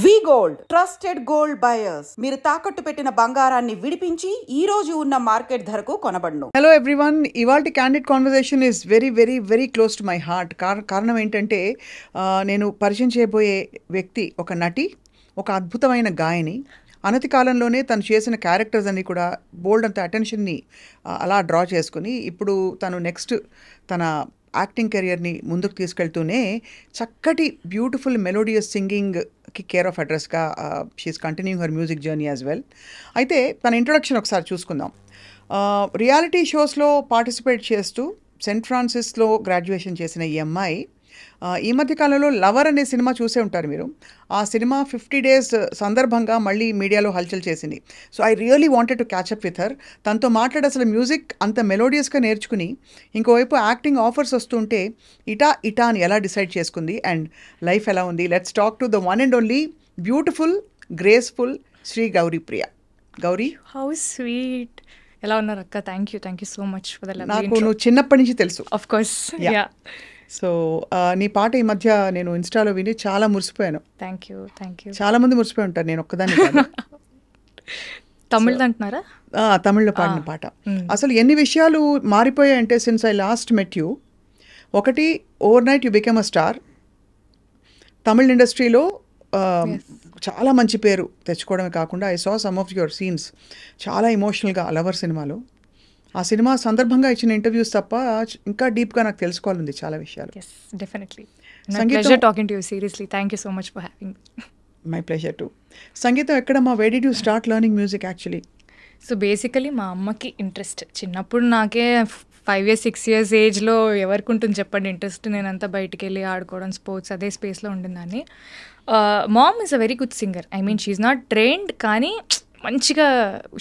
వి gold trusted gold buyers. మీరు తాకట్టు పెట్టిన బంగారాన్ని విడిపించి ఈ రోజు ఉన్న మార్కెట్ ధరకు కొనబడును. హలో ఎవ్రీవన్, ఇవాల్టి candid conversation is very very very close to my heart. కారణం ఏంటంటే నేను పరిచయం చేయబోయే వ్యక్తి ఒక నటి, ఒక అద్భుతమైన గాయని. అనతి కాలంలోనే తను చేసిన క్యారెక్టర్స్ అన్ని కూడా బోల్డ్ అంత అటెన్షన్ని అలా డ్రా చేసుకుని ఇప్పుడు తను నెక్స్ట్ తన యాక్టింగ్ కెరియర్ని ముందుకు తీసుకెళ్తూనే చక్కటి బ్యూటిఫుల్ మెలోడియస్ సింగింగ్కి కేర్ ఆఫ్ అడ్రస్గా she is continuing her music journey as well. అయితే తన ఇంట్రొడక్షన్ ఒకసారి చూసుకుందాం. రియాలిటీ షోస్లో పార్టిసిపేట్ చేస్తూ సెయింట్ ఫ్రాన్సిస్లో గ్రాడ్యుయేషన్ చేసిన ఈ అమ్మాయి ఈ మధ్యకాలంలో లవర్ అనే సినిమా చూసే ఉంటారు మీరు. ఆ సినిమా 50 days సందర్భంగా మళ్ళీ మీడియాలో హల్చల్ చేసింది. So I really wanted to catch up with her. తనతో మాట్లాడి అసలు మ్యూజిక్ అంత మెలోడియస్గా నేర్చుకుని ఇంకోవైపు యాక్టింగ్ ఆఫర్స్ వస్తుంటే ఇటా అని ఎలా డిసైడ్ చేసుకుంది అండ్ లైఫ్ ఎలా ఉంది. Let's talk to the one and only beautiful graceful Shri Gauri Priya. Gauri, how sweet. ఎలా ఉన్నారు అక్క? Thank you so much for the love. నాకు నువ్వు చిన్నప్పటి నుంచి తెలుసు. Of course. యా. సో నీ పాట ఈ మధ్య నేను ఇన్స్టాలో విని చాలా మురిసిపోయాను. Thank you. చాలా మంది మురిసిపోయి ఉంటారు, నేను ఒక్కదాన్ని కాదు. తమిళ్ అంటున్నారా? తమిళ్లో పాడిన పాట. అసలు ఎన్ని విషయాలు మారిపోయాయంటే since I last met you. ఒకటి, overnight you become a star. Tamil ఇండస్ట్రీలో చాలా మంచి పేరు తెచ్చుకోవడమే కాకుండా I saw some of your scenes చాలా ఎమోషనల్గా లవర్ సినిమాలో. ఆ సినిమా సందర్భంగా ఇచ్చిన ఇంటర్వ్యూస్ తప్ప ఇంకా డీప్గా నాకు తెలుసుకోవాలంది చాలా విషయాలు. Definitely. Pleasure talking to you. Seriously thank you so much for having me. My pleasure to. సంగీతం ఎక్కడమ్మా? Where did you start learning music actually? So basically మా అమ్మకి ఇంట్రెస్ట్ చిన్నప్పుడు. నాకే 5 years 6 years ఏజ్లో ఎవరికి ఉంటుంది చెప్పండి ఇంట్రెస్ట్? నేనంతా బయటికి వెళ్ళి ఆడుకోవడం, స్పోర్ట్స్, అదే స్పేస్లో ఉండిందాన్ని. Mom is a very good singer. I mean she's not trained, కానీ మంచిగా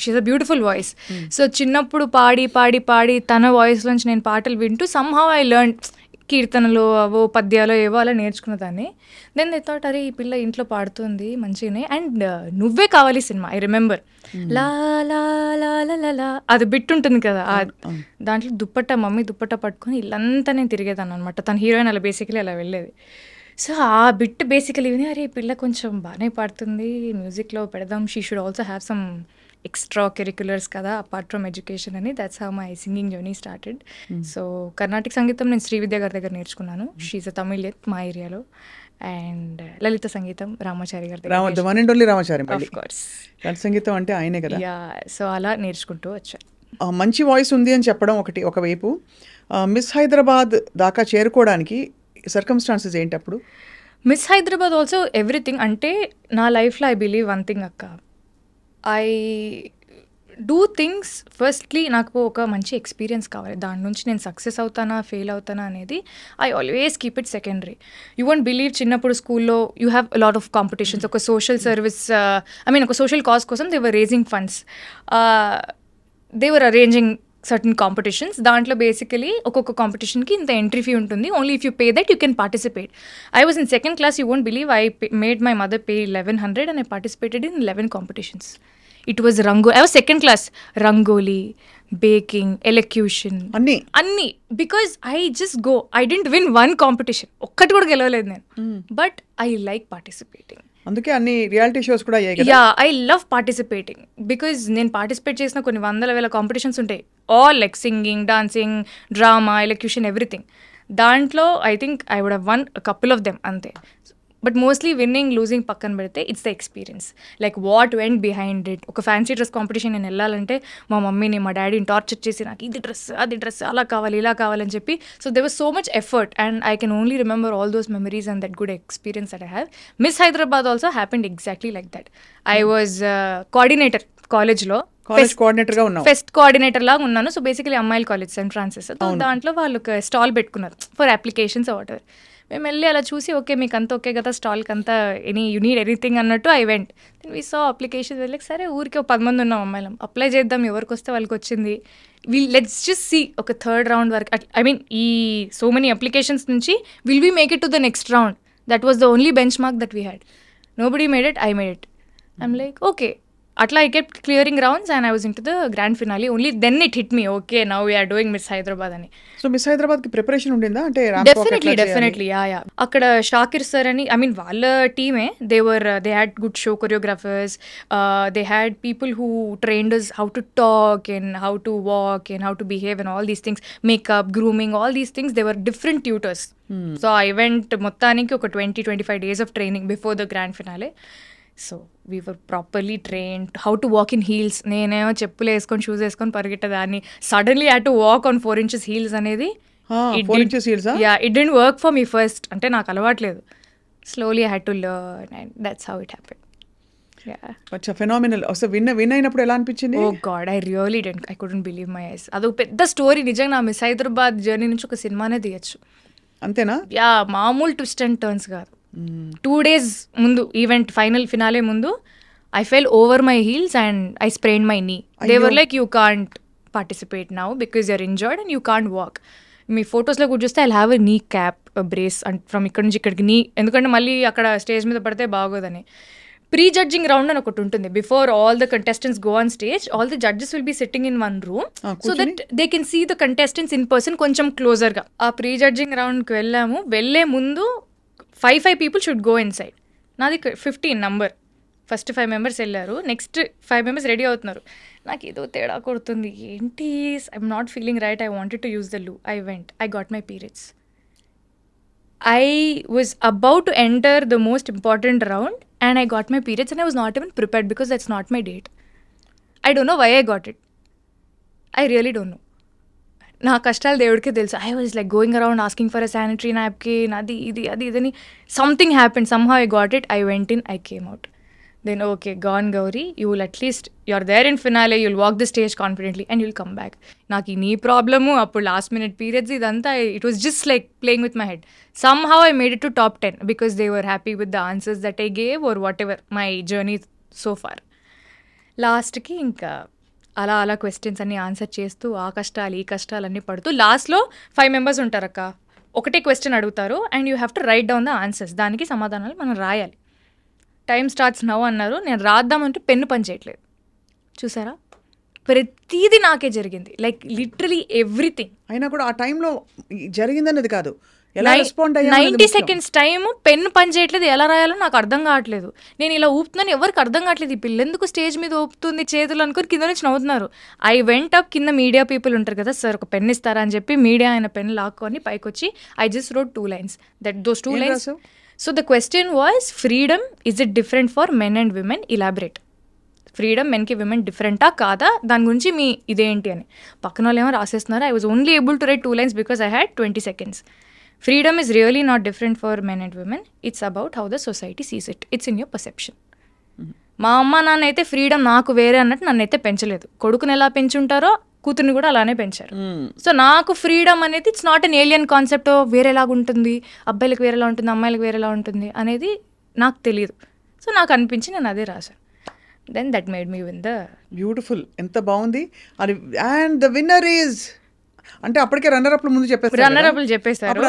she's a beautiful voice. So చిన్నప్పుడు పాడి తన వాయిస్లోంచి నేను పాటలు వింటూ సమ్హౌ ఐ లెర్న్ కీర్తనలు, అవో పద్యాలు ఏవో అలా నేర్చుకున్నదాన్ని. దెన్ దే థాట్, అరే ఈ పిల్ల ఇంట్లో పాడుతుంది మంచిగానే. అండ్ నువ్వే కావాలి సినిమా, ఐ రిమెంబర్, లా లా లా లా లా అది బిట్ ఉంటుంది కదా, దాంట్లో మమ్మీ దుప్పట్ట పట్టుకొని ఇల్లంతా నేను తిరిగేదాన్ని అనమాట. తన హీరోయిన్ అలా బేసికలీ అలా వెళ్ళేది. సో ఆ బిట్ బేసికలీ విని, అరే పిల్ల కొంచెం బాగానే పాడుతుంది, మ్యూజిక్లో పెడదాం, she should also have some extra curriculars కదా అపార్ట్ ఫ్రమ్ ఎడ్యుకేషన్ అని. That's how my singing journey started. So Karnataka సంగీతం నేను శ్రీవిద్య గారి దగ్గర నేర్చుకున్నాను. షీఈ్ అ తమిళియన్ మా ఏరియాలో. అండ్ లలిత సంగీతం రామాచారి గారి దగ్గర. Ramachari of course. సంగీతం అంటే ఆయనే కదా. యా. సో అలా నేర్చుకుంటూ వచ్చాను. మంచి వాయిస్ ఉంది అని చెప్పడం ఒకవైపు, మిస్ హైదరాబాద్ దాకా చేరుకోవడానికి సర్కమ్స్టాన్సెస్ ఏంటి అప్పుడు? Miss Hyderabad also everything. అంటే నా లైఫ్లో ఐ బిలీవ్ వన్ థింగ్ అక్క, ఐ డూ థింగ్స్ ఫస్ట్లీ నాకు ఒక మంచి ఎక్స్పీరియన్స్ కావాలి. దాని నుంచి నేను సక్సెస్ అవుతానా ఫెయిల్ అవుతానా అనేది I always keep it secondary. You won't believe, చిన్నప్పుడు స్కూల్లో you have lot of competitions. ఒక సోషల్ సర్వీస్, ఐ మీన్ ఒక సోషల్ కాజ్ కోసం they were raising funds, they were arranging certain competitions. దాంట్లో బేసికలీ ఒక్కొక్క కాంపిటీషన్కి ఇంత ఎంట్రీ ఫీ ఉంటుంది. Only if you pay that you can participate. I was in 2nd class. You won't believe, I made my mother pay 1100 and I participated in 11 competitions. It was I was 2nd class. Rangoli, baking, elocution, anni. Because I just go. I didn't win one competition. ఒక్కటి కూడా గెలవలేదు నేను. But I like participating. అందుకే అన్ని reality shows కూడా అయ్యాయి కదా. Yeah, I love participating. Because నేను పార్టిసిపేట్ చేసిన కొన్ని 100,000 కాంపిటీషన్స్ ఉంటాయి. All like singing, dancing, drama, elocution, everything. దాంట్లో I think I would have won couple of them అంతే. బట్ మోస్ట్లీ విన్నింగ్ లూజింగ్ పక్కన పెడితే it's the experience, like what went behind it. ఒక fancy dress competition నేను వెళ్ళాలంటే మా మమ్మీని మా డాడీని టార్చర్ చేసి నాకు ఇది డ్రెస్ అది డ్రెస్ అలా కావాలి ఇలా కావాలని చెప్పి. So they was so much effort and I can only remember all those memories and that good experience that I have. Miss Hyderabad also happened exactly like that. I was coordinator కాలేజ్లో, fest coordinator లాగా ఉన్నాను. So basically అమ్మాయిల college Saint Francis. దాంట్లో వాళ్ళు ఒక stall పెట్టుకున్నారు for applications what ever. మేము వెళ్ళి అలా చూసి, ఓకే మీకు అంతా ఓకే కదా స్టాల్కి అంతా, యూ నీడ్ ఎనీథింగ్ అన్నట్టు I went. Then we saw application. వెళ్ళి సరే ఊరికే 10 మంది ఉన్నాం అమ్మాయిలం, అప్లై చేద్దాం, ఎవరికి వస్తే వాళ్ళకి వచ్చింది. లెట్స్ జస్ట్ సీ ఒక 3rd round వరకు. ఐ మీన్ ఈ సో మెనీ అప్లికేషన్స్ నుంచి will we make it to the next round. That was the only bench mark that we had. Nobody made it, I made it. I'm like okay, అట్లా I kept clearing rounds and I was into the grand finale. Only then it hit me, okay, now we are doing Miss Hyderabad అని. So miss హైదరాబాద్కి preparation ఉండిందా అంటే ramp walk ఎట్లా చేయాలి? Definitely ya అక్కడ Shakir sir అని I mean వాళ్ళ టీమే they had good show choreographers, they had people who trained us how to talk and how to walk and how to behave and all these things, makeup, grooming, all these things, they were different tutors. So I went మొత్తానికి ఒక 20-25 days of training before the grand finale. So we were properly trained how to walk in heels. నేనేమో చెప్పులు వేసుకొని shoes వేసుకొని పరిగెట్టదాన్ని, suddenly had to walk on 4 inches heels అనేది it didn't work for me first. అంటే నాకు అలవాట్లేదు. Slowly I had to learn and that's how it happened. అచ్చా, ఫెనామినల్. అసలు విన్ అయినప్పుడు ఎలా అనిపించింది? Oh god, I couldn't believe my eyes. అదొక పెద్ద స్టోరీ. నిజంగా నా మిస్ హైదరాబాద్ జర్నీ నుంచి ఒక సినిమానే తీయచ్చు. అంతేనా? యా, మామూలు ట్విస్ట్ అండ్ టర్న్స్ కాదు. 2 days ముందు ఈవెంట్ ఫైనల్ ఫినాలే ముందు I fell over my heels and I sprained my knee. They were like, you can't participate now because you're injured and you can't walk. మీ ఫొటోస్లో కూడా చూస్తే I'll have a knee cap, a brace, and from ఇక్కడ నుంచి ఇక్కడికి నీ, ఎందుకంటే మళ్ళీ అక్కడ stage మీద పడితే బాగోదని. ప్రీ జడ్జింగ్ రౌండ్ అని ఒకటి ఉంటుంది. Before all the contestants go on stage, all the judges will be sitting in one room so that they can see the contestants in person కొంచెం క్లోజర్గా. ఆ ప్రీ జడ్జింగ్ రౌండ్కి వెళ్ళాము. వెళ్ళే ముందు 5 people should go inside. నాది 15 number. First 5 members వెళ్ళారు, next 5 members ready అవుతున్నారు. నాకు ఏదో తేడా కొడుతుంది, ఏంటి I'm not feeling right, I wanted to use the loo. I went, I got my periods. I was about to enter the most important round and I got my periods and I was not even prepared because that's not my date. I don't know why I got it. I really don't know. నా కష్టాలు దేవుడికే తెలుసు. I was like going around asking for a sanitary napkin, అది ఇది అది ఇదని. Something happen, somehow I got it. I went in, I came out. Then okay, gone Gauri, you will at least you are there in finale, you will walk the stage confidently and you will come back. నాకు ఈ knee problem, అప్పుడు last minute periods, ఇదంతా it was just like playing with my head. Somehow I made it to top 10 because they were happy with the answers that I gave or whatever my journey so far. లాస్ట్కి ఇంకా అలా questions అన్ని answer చేస్తూ ఆ కష్టాలు ఈ కష్టాలు అన్నీ పడుతూ లాస్ట్లో 5 members ఉంటారక్క. ఒకటే క్వశ్చన్ అడుగుతారు and you have to right down the answers. దానికి సమాధానాలు మనం రాయాలి. టైం స్టార్ట్స్ నౌ అన్నారు. నేను రాద్దామంటే పెన్ను పని చేయట్లేదు. చూసారా, ప్రతిదీ నాకే జరిగింది. Like literally everything. అయినా కూడా ఆ టైంలో జరిగిందన్నది కాదు, 90 seconds టైం పెన్ను పని చేయట్లేదు. ఎలా రాయాలో నాకు అర్థం కావట్లేదు. నేను ఇలా ఊపుతున్నాను, ఎవరికి అర్థం కావట్లేదు. ఈ పిల్ల ఎందుకు స్టేజ్ మీద ఊపుతుంది చేతులు అనుకుని కింద నుంచి నవ్వుతున్నారు. ఐ వెంట్ అప్, కింద మీడియా పీపుల్ ఉంటారు కదా, సార్ ఒక పెన్ ఇస్తారా అని చెప్పి మీడియా ఆయన పెన్ లాక్కొని పైకి వచ్చి I just wrote 2 lines. Those 2 lines. So the question was, freedom is it different for men and women? Elaborate. Freedom మెన్కి విమెన్ డిఫరెంటా కాదా, దాని గురించి మీ ఇదేంటి అని. పక్కన వాళ్ళు ఏమో రాసేస్తున్నారు. I was only able to write 2 lines because I had 20 seconds. Freedom is really not different for men and women. It's about how the society sees it. It's in your perception. మా అమ్మ నాన్న అయితే freedom నాకు వేరే అన్నట్టు నన్ను అయితే పెంచలేదు. కొడుకుని ఎలా పెంచుంటారో కూతుర్ని కూడా అలానే పెంచారు. సో నాకు ఫ్రీడమ్ అనేది it's not an alien concept. వేరేలాగా ఉంటుంది, అబ్బాయిలకు వేరేలా ఉంటుంది, అమ్మాయిలకు వేరేలా ఉంటుంది అనేది నాకు తెలియదు. సో నాకు అనిపించి నేను అదే రాశాను. Then that made me win the. Beautiful, ఎంత బాగుంది అది. అండ్ ద విన్నర్ ఈజ్ అంటే అప్పటికే రన్నర్ అప్లు ముందు చెప్పేస్తారు. రన్నర్ అప్లు చెప్పేశారు.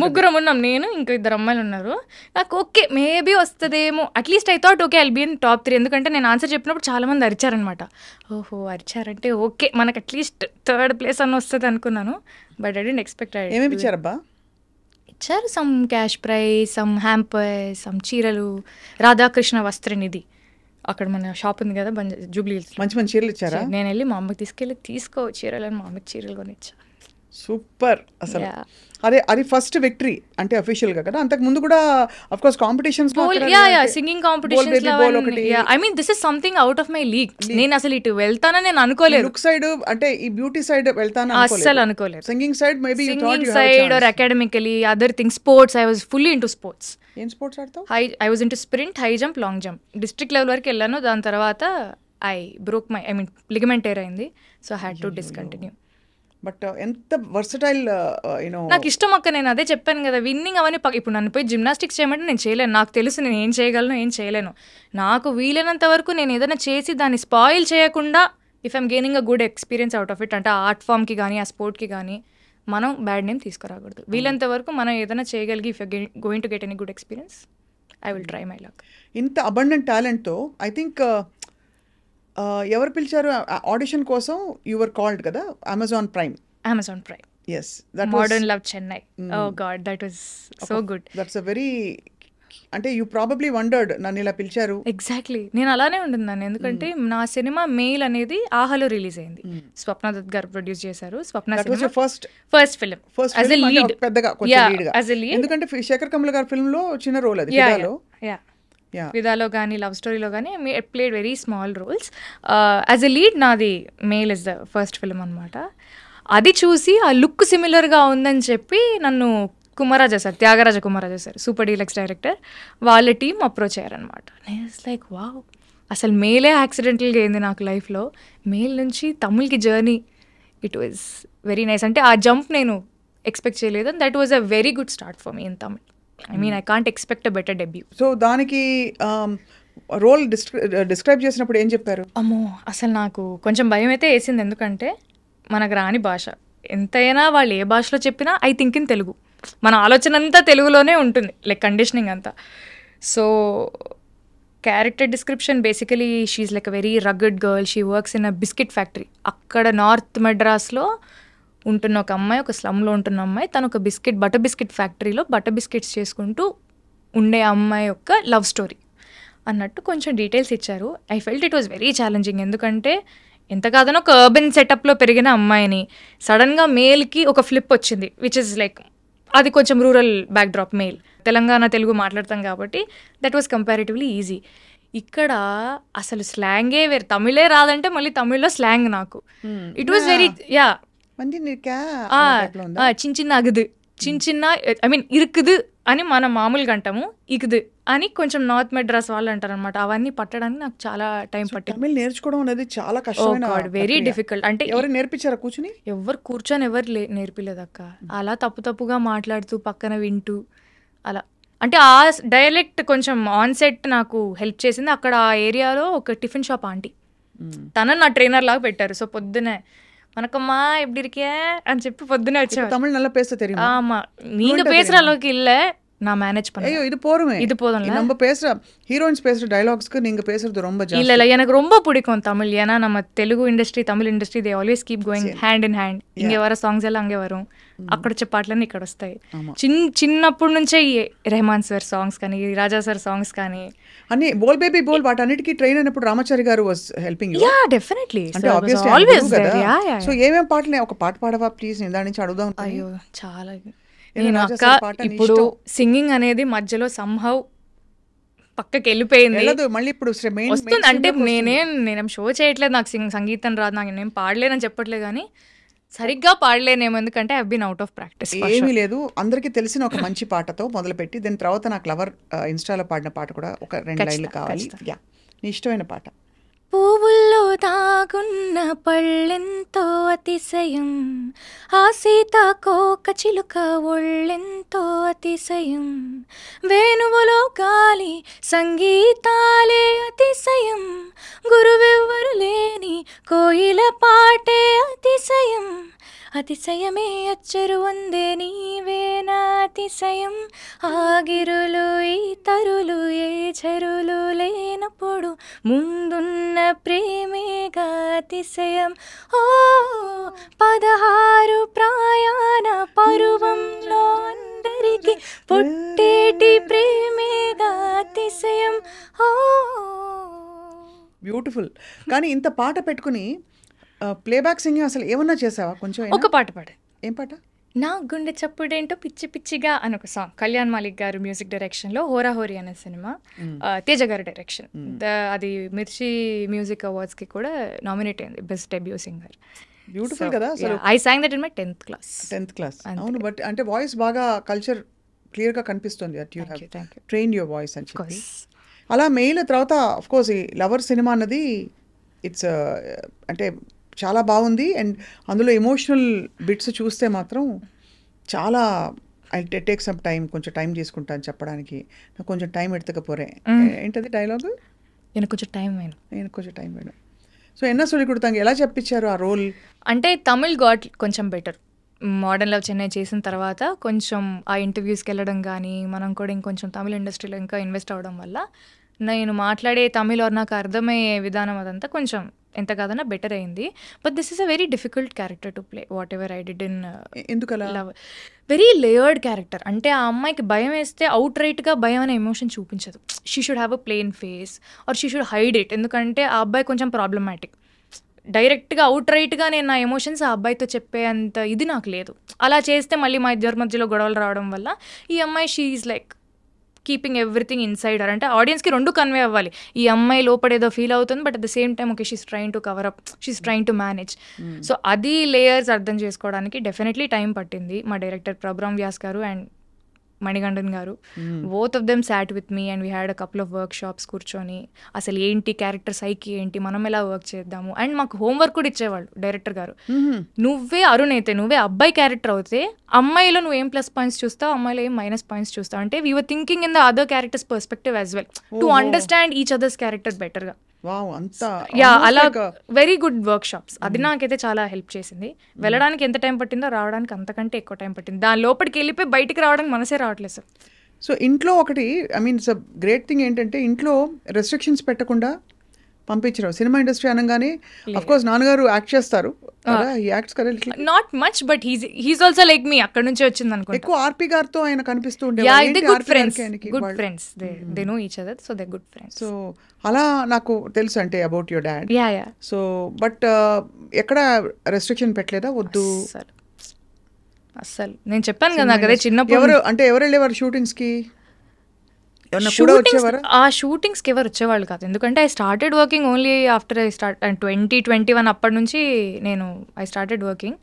3 ఉన్నాం, నేను ఇంకా 2 అమ్మాయిలు ఉన్నారు. నాకు ఓకే మేబీ వస్తుందేమో, at least I thought okay I'll be in top 3. ఎందుకంటే నేను ఆన్సర్ చెప్పినప్పుడు చాలా మంది అరిచారనమాట. ఓహో అరిచారంటే ఓకే మనకు అట్లీస్ట్ 3rd place అని వస్తుంది అనుకున్నాను. But I didn't expect. ఏమేమి ఇచ్చారబ్బా? ఇచ్చారు some cash prize, some hamper, some చీరలు, రాధాకృష్ణ వస్త్రనిధి. అక్కడ మన షాప్ ఉంది కదా జూబ్లీ హిల్స్, మంచి మంచి చీరలు ఇచ్చారా? నేను వెళ్ళి మా అమ్మకి తీసుకో చీరలు అని మా అమ్మకి చీరలు కొనిచ్చా. సూపర్. అసలు అది ఫస్ట్ విక్టరీ అంటే అఫీషియల్ గా కదా. అంతకు ముందు కూడా of course competitions, singing competitions. I mean this is something out of my league. నేను అసలు ఇటు వెళ్తానని నేను అనుకోలేదు. లుక్ సైడ్ అంటే ఈ బ్యూటీ సైడ్ వెళ్తాను అస్సలు అనుకోలేదు. Singing side maybe you thought you have side or academically other things. Sports, I was fully into sports. ఏం స్పోర్ట్స్ ఆడతావు? I was into sprint, high jump, long jump. District level వరకు వెళ్ళాను. దాని తర్వాత I broke my ligament tear అయింది. So I had to discontinue. But ఎంత versatile you know. నాకు ఇష్టం అక్క, నేను అదే చెప్పాను కదా, విన్నింగ్ అవన్నీ ఇప్పుడు నన్ను పోయి జిమ్నాస్టిక్స్ చేయమంటే నేను చేయలేను. నాకు తెలుసు నేను ఏం చేయగలను ఏం చేయలేను. నాకు వీలైనంత వరకు నేను ఏదైనా చేసి దాన్ని స్పాయిల్ చేయకుండా, if I'm gaining a good experience out of it, అంటే ఆ ఆర్ట్ ఫామ్కి కానీ ఆ స్పోర్ట్కి కానీ మనం బ్యాడ్ నేమ్ తీసుకురాకూడదు. వీలంత వరకు మనం ఏదైనా చేయగలిగి, if you going to get any good experience, I will try my luck. ఇంత అబండెంట్ టాలెంట్తో ఐ థింక్ ఎవరు పిలిచారు ఆడిషన్ కోసం? యువర్ కాల్డ్ కదా, Amazon Prime. Amazon Prime, yes, that modern love Chennai. Oh god, that was so good. That's a very, అంటే you probably wondered నన్ను ఇలా పిలిచారు. ఎగ్జాక్ట్లీ, నేను అలానే ఉంటున్నాను. ఎందుకంటే నా సినిమా మెయిల్ అనేది ఆహాలో రిలీజ్ అయింది. స్వప్న దత్ గారు ప్రొడ్యూస్ చేశారు. Swapna first film as a lead, పెద్దగా కొంచెం లీడ్ గా. As a lead. ఎందుకంటే శేఖర్ కమల్ గారి ఫిల్మ్ లో చిన్న రోల్ అది, ఫిదాలో. విదాలో కానీ లవ్ స్టోరీలో కానీ played very small roles. As a lead నాది Mail is the first film అనమాట. అది చూసి ఆ లుక్ సిమిలర్గా ఉందని చెప్పి నన్ను Kumararaja sir, Thiagaraja Kumararaja sir, super deluxe director, వాళ్ళ టీం అప్రోచ్ అయ్యారనమాట. నేను లైక్ వావ్, అసలు మెయిలే యాక్సిడెంటల్గా అయింది నాకు లైఫ్లో. మెయిల్ నుంచి తమిళ్కి journey, it was very nice. అంటే ఆ జంప్ నేను ఎక్స్పెక్ట్ చేయలేదు. And that was a very good start for me in Tamil. I mean I can't expect a better debut. So దానికి రోల్ డిస్క్రైబ్ చేసినప్పుడు ఏం చెప్పారు? అమ్మో, అసలు నాకు కొంచెం భయం అయితే వేసింది. ఎందుకంటే మనకు రాని భాష, ఎంతైనా వాళ్ళు ఏ భాషలో చెప్పినా ఐ థింక్ ఇన్ తెలుగు, మన ఆలోచన అంతా తెలుగులోనే ఉంటుంది, లైక్ కండిషనింగ్ అంతా. So character description basically she like a very rugged girl. She works in a biscuit factory. అక్కడ నార్త్ మెడ్రాస్లో ఉంటున్న ఒక అమ్మాయి, ఒక స్లమ్లో ఉంటున్న అమ్మాయి, తను ఒక బటర్ బిస్కెట్ ఫ్యాక్టరీలో బటర్ బిస్కెట్స్ చేసుకుంటూ ఉండే అమ్మాయి యొక్క లవ్ స్టోరీ అన్నట్టు కొంచెం డీటెయిల్స్ ఇచ్చారు. I felt it was very challenging. ఎందుకంటే ఎంత కాదనో ఒక అర్బన్ సెటప్లో పెరిగిన అమ్మాయిని సడన్గా మేల్కి ఒక ఫ్లిప్ వచ్చింది, విచ్ ఇస్ లైక్ అది కొంచెం rural backdrop. Mail Telangana Telugu మాట్లాడతాం కాబట్టి దట్ వాజ్ కంపారిటివ్లీ ఈజీ. ఇక్కడ అసలు స్లాంగే వేరు, తమిళే రాదంటే మళ్ళీ తమిళ్లో స్లాంగ్ నాకు. ఇట్ వాజ్ వెరీ చిన్న చిన్న అగుదు, చిన్న చిన్న, ఐ మీన్ ఇరుకుదు అని మనం మామూలుగా అంటాము, ఇకుదు అని కొంచెం నార్త్ మెడ్రాస్ వాళ్ళు అంటారు అనమాట. అవన్నీ పట్టడానికి నాకు చాలా టైం పట్టింది. తమిళ్ నేర్చుకోవడం అనేది చాలా కష్టమైన, వెరీ డిఫికల్ట్. అంటే ఎవరు నేర్పించారా కూర్చుని? ఎవరు కూర్చొని ఎవరు నేర్పిలేదు అక్క. అలా తప్పుగా మాట్లాడుతూ పక్కన వింటూ అలా. అంటే ఆ డైలెక్ట్ కొంచెం ఆన్ సెట్ నాకు హెల్ప్ చేసింది. అక్కడ ఆ ఏరియాలో ఒక టిఫిన్ షాప్ ఆంటీ, తనని నా ట్రైనర్ లాగా పెట్టారు. సో పొద్దునే வணக்கம்மா எப்படி இருக்கே అని చెప్పి పొద్దునే వచ్చేవారు. தமிழ் நல்லா பேச தெரியுமா? ஆமா, நீங்க பேசுற அளவுக்கு இல்ல, நான் மேனேஜ் பண்ணேன். ஐயோ இது போறமே, இது போதும்ல. நம்ம பேசுற ஹீரோயின்ஸ் பேசுற டயலாக்ஸ்க்கு நீங்க பேசுறது ரொம்ப ஜாஸ்தி. இல்ல எனக்கு ரொம்ப பிடிக்கும் தமிழ். ஏன்னா நம்ம Telugu industry, Tamil industry they always keep going hand in hand. ఇంగే వర సాంగ్స్ ఎல்லாம் అంగే వరం, అక్కడ వచ్చే పాటలన్నీ ఇక్కడ వస్తాయి. చిన్నప్పటి నుంచే రెహమాన్ సార్ సాంగ్స్ కానీ, రాజా సార్ సాంగ్స్ కానీ అన్ని బోల్ బేబీ బోల్ వాటన్నిటికీ ట్రైన్ అయినప్పుడు రామాచారి గారు was helping you. Yeah definitely, అంటే ఆబ్వియస్లీ ఆల్వేస్ దేర్. సో ఏమేం పాటలు, ఒక పాట పాడవా ప్లీజ్, నేను దాని నుంచి అడుగుదాం. అయ్యో చాలా. నేను అక్క ఇప్పుడు సింగింగ్ అనేది మధ్యలో సంహౌ పక్కకి వెళ్ళిపోయింది. మళ్ళీ ఇప్పుడు వస్తుంది. అంటే నేనేం షో చేయట్లేదు, నాకు సంగీతం రాదు, నాకు నేను పాడలేనని చెప్పట్లేదు, కానీ సరిగ్గా పాడలేనేమో, ఎందుకంటే I been out of practice. ఏమీ లేదు, అందరికీ తెలిసిన ఒక మంచి పాటతో మొదలుపెట్టి దాని తర్వాత నాకు లవర్ ఇన్స్టాలో పాడిన పాట కూడా ఒక 2 లైన్లు కావాలి. యా, నీ ఇష్టమైన పాట. పువ్వుల్లో దాగున్న పళ్ళెంతో అతిశయం, ఆ సీతాకోక చిలుక ఒళ్ళెంతో అతిశయం, వేణువులో గాలి సంగీతాలే అతిశయం, గురువెవ్వరు లేని కోయిల పాటే అతిశయం, అతిశయమే అచ్చరు వందే నీవేనా అతిశయం, ఆగిరులు ఈ తరులు ఏ చెరులు లేనప్పుడు ముందున్న ప్రేమేగా అతిశయం, ఓ 16 ప్రయాణ పరువంలో అందరికి పుట్టేటి ప్రేమేగా అతిశయం. ఓ బ్యూటిఫుల్. కానీ ఇంత పాట పెట్టుకుని ప్లేబ్యాక్ సింగింగ్ అసలు ఏమన్నా చేసావా? కొంచెం ఒక పాట పాడా. ఏం పాట? నా గుండె చప్పుడేంటో పిచ్చి పిచ్చిగా అని ఒక సాంగ్, కళ్యాణ్ మాలిక్ గారు మ్యూజిక్ డైరెక్షన్లో, హోరాహోరీ అనే సినిమా, తేజ గారి డైరెక్షన్. అది మిర్చి మ్యూజిక్ అవార్డ్స్కి కూడా నామినేట్ అయింది బెస్ట్ డెబ్యూ సింగర్. బ్యూటిఫుల్ కదా అసలు. I song that in my 10th class. అవును, బట్ అంటే వాయిస్ బాగా కల్చర్ క్లియర్గా కనిపిస్తుంది. That you have train your voice అని చెప్పి. అలా మెయిల్ తర్వాత ఆఫ్ కోర్స్ ఈ లవర్ సినిమా అన్నది ఇట్స్ అంటే చాలా బాగుంది. అండ్ అందులో ఎమోషనల్ బిట్స్ చూస్తే మాత్రం చాలా ఐ టేక్ సమ్ టైం, కొంచెం టైం తీసుకుంటాను చెప్పడానికి, నాకు కొంచెం టైం ఎడతకపోరే. ఏంటది డైలాగ్? எனக்கு కొంచెం టైం వేணும். సో ఎన్న సొలి కొడతాంగ ఎలా చెప్పించారు ఆ రోల్? అంటే తమిళ్ గాట్ కొంచెం బెటర్. మోడర్న్ లవ్ చెన్నై చేసిన తర్వాత కొంచెం ఆ ఇంటర్వ్యూస్కి వెళ్ళడం కానీ, మనం కూడా ఇంకొంచెం తమిళ ఇండస్ట్రీలో ఇంకా ఇన్వెస్ట్ అవ్వడం వల్ల నేను మాట్లాడే తమిళ్ నాకు అర్థమయ్యే విధానం అదంతా కొంచెం ఎంత కాదన్నా బెటర్ అయింది. But this is a very difficult character to play what ever I did in ఎందుకలా? లవ్. Very layered character. అంటే ఆ అమ్మాయికి భయం వేస్తే అవుట్ రైట్గా భయం అనే ఎమోషన్ చూపించదు. She should have a plain face or she should hide it. ఎందుకంటే ఆ అబ్బాయి కొంచెం ప్రాబ్లమాటిక్. డైరెక్ట్గా అవుట్ రైట్గా నేను నా ఎమోషన్స్ ఆ అబ్బాయితో చెప్పే అంత ఇది నాకు లేదు. అలా చేస్తే మళ్ళీ మా ఇద్దరి మధ్యలో గొడవలు రావడం వల్ల ఈ అమ్మాయి she is like keeping everything inside her. అంటే ఆడియన్స్కి రెండు కన్వే అవ్వాలి. ఈ అమ్మాయి లోపడేదో ఫీల్ అవుతుంది, but at the same time okay she's trying to cover up, she's trying to manage. So అది లేయర్స్ అర్థం చేసుకోవడానికి డెఫినెట్లీ టైం పట్టింది. మా డైరెక్టర్ ప్రభరామ్ వ్యాస్ గారు అండ్ మణిగండన్ గారు, both of them sat with me and we had a couple of work shops కూర్చొని అసలు ఏంటి క్యారెక్టర్ సైకి ఏంటి, మనం ఎలా వర్క్ చేద్దాము. అండ్ మాకు హోంవర్క్ కూడా ఇచ్చేవాళ్ళు డైరెక్టర్ గారు. నువ్వే అరుణ్ అయితే, నువ్వే అబ్బాయి క్యారెక్టర్ అవుతే అమ్మాయిలో నువ్వు ఏం ప్లస్ పాయింట్స్ చూస్తావు, అమ్మాయిలో ఏం మైనస్ పాయింట్స్ చూస్తావు. అంటే we were thinking in the other characters perspective as well to understand each others character బెటర్గా. అలా వెరీ గుడ్ వర్క్ షాప్స్. అది నాకైతే చాలా హెల్ప్ చేసింది. వెళ్ళడానికి ఎంత టైం పట్టిందో రావడానికి అంతకంటే ఎక్కువ టైం పట్టింది. దాని లోపలికి వెళ్ళిపోయి బయటికి రావడానికి మనసే రావట్లేదు సార్. సో ఇంట్లో ఒకటి I mean it's a great thing ఏంటంటే ఇంట్లో రెస్ట్రిక్షన్స్ పెట్టకుండా పంపించరు. సినిమా ఇండస్ట్రీ అనగానే అఫ్ కోర్స్ నాన్నగారు యాక్ట్ చేస్తారు, not much but he's also like me. అక్కడ నుంచి వచ్చింది అనుకో. ఎక్కువ ఆర్పి గారితో ఆయన కనిపిస్తూ good friends, they know each other, so they good friends. సో అలా నాకు తెలుసు అంటే about your dad. So but ఎక్కడ రెస్ట్రిక్షన్ పెట్టలేదా? వద్దు అస్సలు. నేను చెప్పాను కదా నాకు అదే చిన్నప్పుడు. ఎవరు వెళ్ళేవారు షూటింగ్స్ కి? ఆ షూటింగ్స్కి ఎవరు వచ్చేవాళ్ళు కాదు. ఎందుకంటే I started working only after 2021. అప్పటి నుంచి నేను I started working.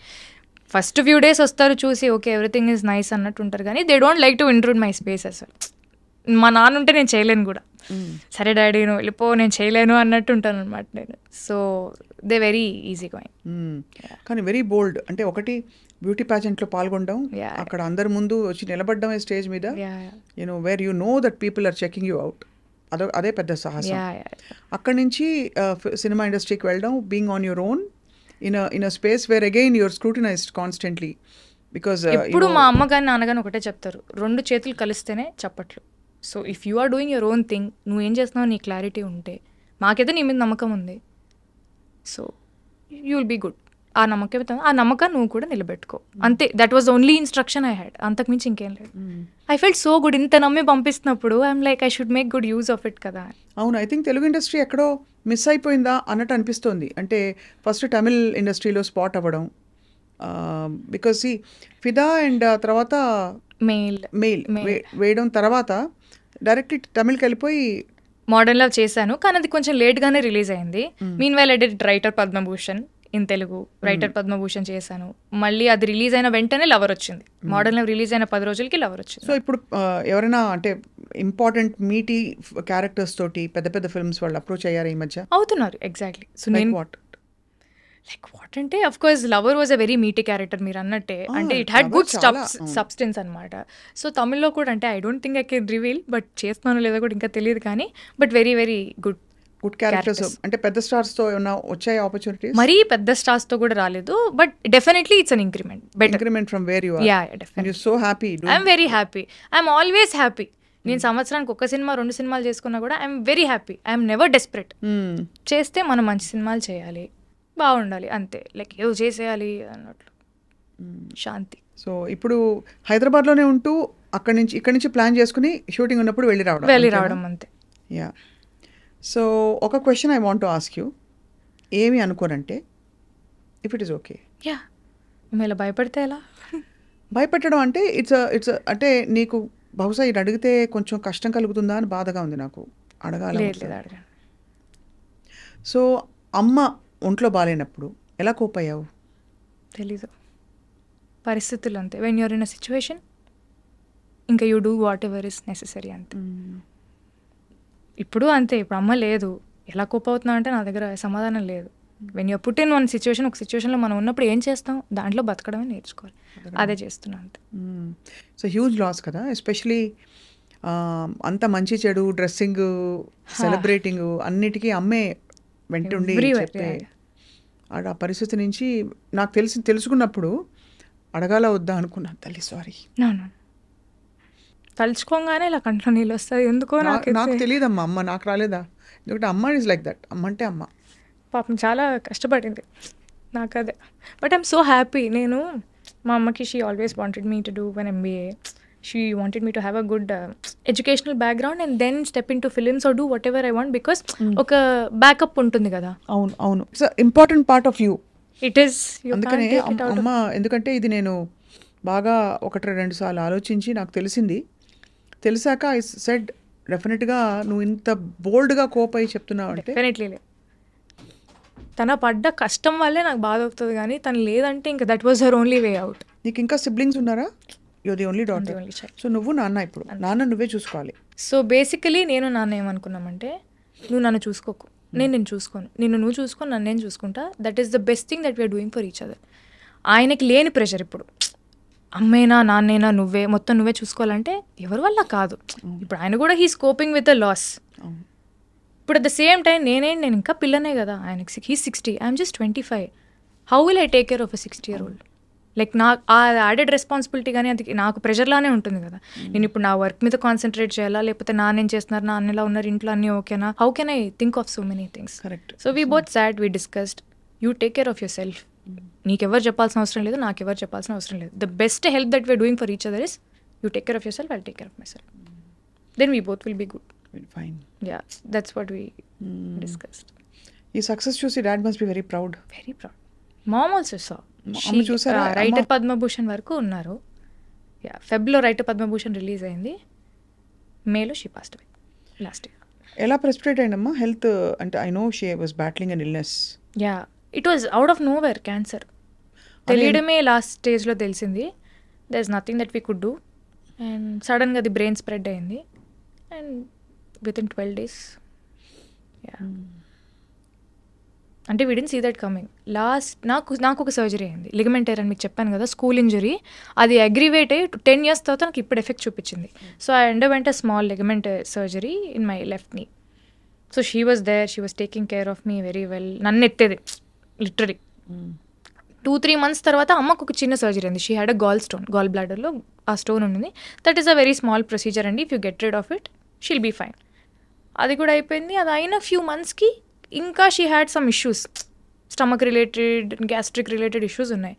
First few days వస్తారు చూసి ఓకే ఎవ్రీథింగ్ ఈజ్ నైస్ అన్నట్టు ఉంటారు, కానీ they don't like to intrude my space అసలు. మా నాన్న ఉంటే నేను చేయలేను కూడా. సరే డాడీ నువ్వు వెళ్ళిపో, నేను చేయలేను అన్నట్టు ఉంటాను అనమాట నేను. So they very easy going. కానీ వెరీ బోల్డ్. అంటే ఒకటి బ్యూటీ ప్యాజెంట్లో పాల్గొనడం, అక్కడ అందరి ముందు వచ్చి నిలబడడం స్టేజ్ మీద, you know where you know that people are checking you out, అదే పెద్ద సాహసం. అక్కడి నుంచి సినిమా ఇండస్ట్రీకి వెళ్ళడం, being on your own in a space where again your scrutinized constantly. Because ఇప్పుడు మా అమ్మగాని నాన్నగాని ఒకటే చెప్తారు, రెండు చేతులు కలిస్తేనే చప్పట్లు. So if you are doing your own thing, నువ్వు ఏం చేస్తున్నావు నీ క్లారిటీ ఉంటే, మాకైతే నీ మీద నమ్మకం ఉంది, so you will be good. ఆ నమ్మకం నువ్వు కూడా నిలబెట్టుకో అంతే. That was only instruction I had, అంతకుమించి ఇంకేం లేదు. I felt so good. ఇంత నమ్మి పంపిస్తున్నప్పుడు I'm like I should make good use of it కదా. అవును, ఐ థింక్ తెలుగు ఇండస్ట్రీ ఎక్కడో మిస్ అయిపోయిందా అన్నట్టు అనిపిస్తుంది. అంటే ఫస్ట్ తమిళ్ ఇండస్ట్రీలో స్పాట్ అవ్వడం, బికాస్ ఈ ఫిదా అండ్ తర్వాత మెయిల్ వేయడం, తర్వాత డైరెక్ట్ తమిళ్కి వెళ్ళిపోయి మోడర్న్ లవ్ చేశాను, కానీ అది కొంచెం లేట్గానే రిలీజ్ అయింది. Mean while I did writer Padma Bhushan in Telugu. Writer Padma Bhushan చేశాను. మళ్ళీ అది రిలీజ్ అయిన వెంటనే లవర్ వచ్చింది. మోడర్న్ లవ్ రిలీజ్ అయిన 10 రోజులకి లవర్ వచ్చింది. సో ఇప్పుడు ఎవరైనా అంటే ఇంపార్టెంట్ మీటీ క్యారెక్టర్స్ తోటి పెద్ద పెద్ద ఫిల్మ్స్ వాళ్ళు అప్రోచ్ అయ్యారు ఈ మధ్య? అవుతున్నారు. ఎగ్జాక్ట్లీ. సో నేను వాట్ అంటే of course lover was a very Meitei character మీరు అన్నట్టే. అంటే ఇట్ హ్యాడ్ గుడ్ సబ్స్టెన్స్ అనమాట. సో తమిళ్లో కూడా అంటే I don't think I can reveal, but చేస్తున్నాను లేదా కూడా ఇంకా తెలియదు, కానీ but very very good characters. అంటే పెద్ద స్టార్స్ తో ఏమైనా వచ్చాయి ఆపర్చునిటీస్? మరీ పెద్ద స్టార్స్ తో కూడా రాలేదు, but definitely it's an increment. Increment from where you are. Yeah definitely. You so happy. I'm very happy. I'm always happy. నేను సంవత్సరానికి 1 సినిమా 2 సినిమాలు చేసుకున్నా కూడా I'm very happy. I'm never desperate. చేస్తే మనం మంచి సినిమాలు చేయాలి, బాగుండాలి, అంతే. లైక్ ఏదో చేసేయాలి అన్నట్లు శాంతి. సో ఇప్పుడు హైదరాబాద్లోనే ఉంటూ ఇక్కడి నుంచి ప్లాన్ చేసుకుని షూటింగ్ ఉన్నప్పుడు వెళ్ళి రావడం అంతే. యా. సో ఒక question I want to ask you. ఏమి అనుకోనంటే, if it is okay. Yeah. మేము ఇలా భయపడితే ఎలా? భయపెట్టడం అంటే ఇట్స్ అంటే నీకు బహుశా ఇది అడిగితే కొంచెం కష్టం కలుగుతుందా అని బాధగా ఉంది నాకు. అడగాలి. సో అమ్మ ఒంట్లో బాగాలేనప్పుడు ఎలా కోపయ్యావు? తెలీదు, పరిస్థితులు అంతే. When you're in a situation ఇంకా you do whatever is necessary అంతే. ఇప్పుడు అంతే. ఇప్పుడు అమ్మ లేదు, ఎలా కోపం అవుతున్నా అంటే నా దగ్గర సమాధానం లేదు. When you're put in one situation, ఒక సిచ్యువేషన్లో మనం ఉన్నప్పుడు ఏం చేస్తాం, దాంట్లో బతకడమే నేర్చుకోవాలి. అదే చేస్తున్నా అంతే. సో హ్యూజ్ లాస్ కదా, ఎస్పెషలీ అంత మంచి చెడు డ్రెస్సింగ్ సెలబ్రేటింగ్ అన్నిటికీ అమ్మే వెంటుండి చెప్పే ఆ పరిస్థితి నుంచి నాకు తెలుసుకున్నప్పుడు అడగాల వద్దా అనుకున్నాను. తల్లి సారీ. తలుచుకోగానే ఇలా కంట్లో నీళ్ళు వస్తుంది ఎందుకో నాకు తెలియదమ్మా అమ్మ, నాకు రాలేదా? ఎందుకంటే అమ్మ ఈజ్ లైక్ దట్. అమ్మ అంటే అమ్మ. పాపం చాలా కష్టపడింది నాకు అదే. But I'm so happy. నేను మా అమ్మకి she always wanted me to do one MBA. She wanted me to have a good educational background and then step in to films or do whatever I want, because ఒక backup ఉంటుంది కదా. అవును అవును, it's important part of you. It is. అందుకనే అమ్మ, ఎందుకంటే ఇది నేను బాగా 1-2 సార్లు ఆలోచించి నాకు తెలిసాక ఐ సెడ్ డెఫినెట్గా నువ్వు ఇంత బోల్డ్గా కోప్ అయ్యి చెప్తున్నావు అంటే. డెఫినెట్లీ తన పడ్డ కష్టం వల్లే నాకు బాధ అవుతుంది, కానీ తను లేదంటే ఇంకా that was her only way out. నీకు ఇంకా సిబ్లింగ్స్ ఉన్నారా? You're the only daughter. So నువ్వు నాన్న, ఇప్పుడు నాన్న నువ్వే చూసుకోవాలి. సో బేసికలీ నేను నాన్న ఏమనుకున్నామంటే, నువ్వు నన్ను చూసుకోకు, నేను చూసుకోను, నువ్వు చూసుకొని నన్ను నేను చూసుకుంటా. That is the best thing that we're doing for each other. ఆయనకి లేని ప్రెషర్ ఇప్పుడు, అమ్మేనా నాన్నేనా నువ్వే మొత్తం నువ్వే చూసుకోవాలంటే ఎవరి వల్ల కాదు. ఇప్పుడు ఆయన కూడా he's coping with a loss. ఇప్పుడు అట్ ద సేమ్ టైం నేను ఇంకా పిల్లనే కదా, ఆయనకి he's 60, I'm just 25. How will I take care of a 60-year-old? Like నాకు ఆ యాడెడ్ రెస్పాన్సిబిలిటీ కానీ అది నాకు ప్రెషర్లానే ఉంటుంది కదా. నేను ఇప్పుడు నా వర్క్ మీద కాన్సన్ట్రేట్ చేయాలా, లేకపోతే నాన్నేం చేస్తున్నారు, నాన్నలా ఉన్నారు, ఇంట్లో అన్నీ ఓకేనా, how can I think of so many things. Correct. So we both sat, we discussed, you take care of yourself. నీకెవరు చెప్పాల్సిన అవసరం లేదు, నాకు ఎవరు చెప్పాల్సిన అవసరం లేదు. The best help that we're doing for each other is you take care of yourself, I'll take care of myself. Then we both will be good. Fine. Yeah, that's what we discussed. ఈ success చూసి dad must be very proud. Very proud. Mom also saw. అమ్మ చూసారా? Writer Padma Bhushan వరకు ఉన్నారు. ఫెబ్లో writer Padma Bhushan release అయింది, మేలో she passed away last year. ఎలా precipitate అయిందమ్మా హెల్త్ అంటే? I know she was battling an illness. It was out of nowhere cancer. తెలియడమే లాస్ట్ స్టేజ్లో తెలిసింది. There is nothing that we could do. And సడన్గా అది బ్రెయిన్ స్ప్రెడ్ అయింది and within 12 days. అంటే we didn't see that coming. నాకు ఒక surgery అయింది, లిగమెంట్ టైర్ అని మీకు చెప్పాను కదా, స్కూల్ ఇంజరీ. అది అగ్రివేట్ అయ్యి 10 years తర్వాత నాకు ఇప్పుడు ఎఫెక్ట్ చూపించింది. So I underwent a small ligament surgery in my left knee. So she was there, she was taking care of me very well. నన్ను ఎత్తేది లిటరలీ. 2-3 months తర్వాత అమ్మకు ఒక చిన్న సర్జరీ అయింది. షీ హ్యాడ్ అ గాల్ బ్లాడర్లో ఆ స్టోన్ ఉంది. That is a very small procedure అండి. If you get rid of it she'll be fine. అది కూడా అయిపోయింది. అది అయిన ఫ్యూ మంత్స్కి ఇంకా she had some issues, stomach related, gastric related issues ఉన్నాయి.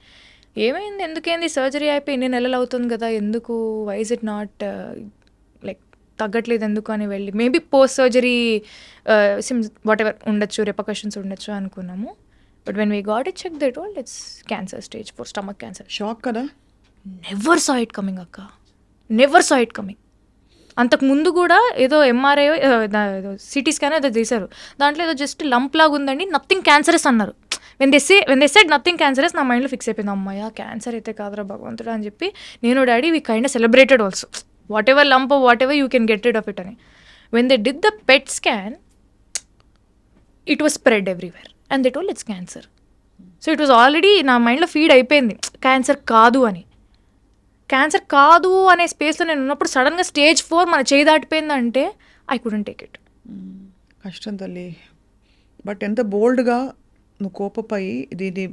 ఏమైంది, ఎందుకేంది, సర్జరీ అయిపోయి 2 నెలలు అవుతుంది కదా, ఎందుకు, why is it not like తగ్గట్లేదు ఎందుకు అని వెళ్ళి maybe post surgery whatever ఉండొచ్చు, రిపర్కషన్స్ ఉండొచ్చు అనుకున్నాము. But when we got it check they told it's cancer stage 4, stomach cancer. Shock కదా. నెవర్ సా ఇట్ కమింగ్ అక్క, నెవర్ సా ఇట్ కమింగ్. అంతకు ముందు కూడా ఏదో ఎంఆర్ఐ ఏదో సిటీ స్కాన్ ఏదో చేశారు, దాంట్లో ఏదో జస్ట్ లంప్ లాగా ఉందండి, నథింగ్ క్యాన్సరస్ అన్నారు. When they said nothing cancerous, నా మైండ్లో ఫిక్స్ అయిపోయింది, అమ్మాయ క్యాన్సర్ అయితే కాదురా భగవంతుడు అని చెప్పి నేను daddy we kind celebrated also, whatever lump whatever you can get rid of it అని. When they did the PET scan it was spread everywhere and they told it's cancer. So it was already నా మైండ్లో feed అయిపోయింది cancer కాదు అని. Cancer కాదు అనే స్పేస్లో నేను ఉన్నప్పుడు సడన్గా స్టేజ్ 4 మన చేయి దాటిపోయిందంటే ఐ కుడెంట్ టేక్ ఇట్. కష్టం తల్లి. బట్ ఎంత బోల్డ్గా నువ్వు కోపపై దీన్ని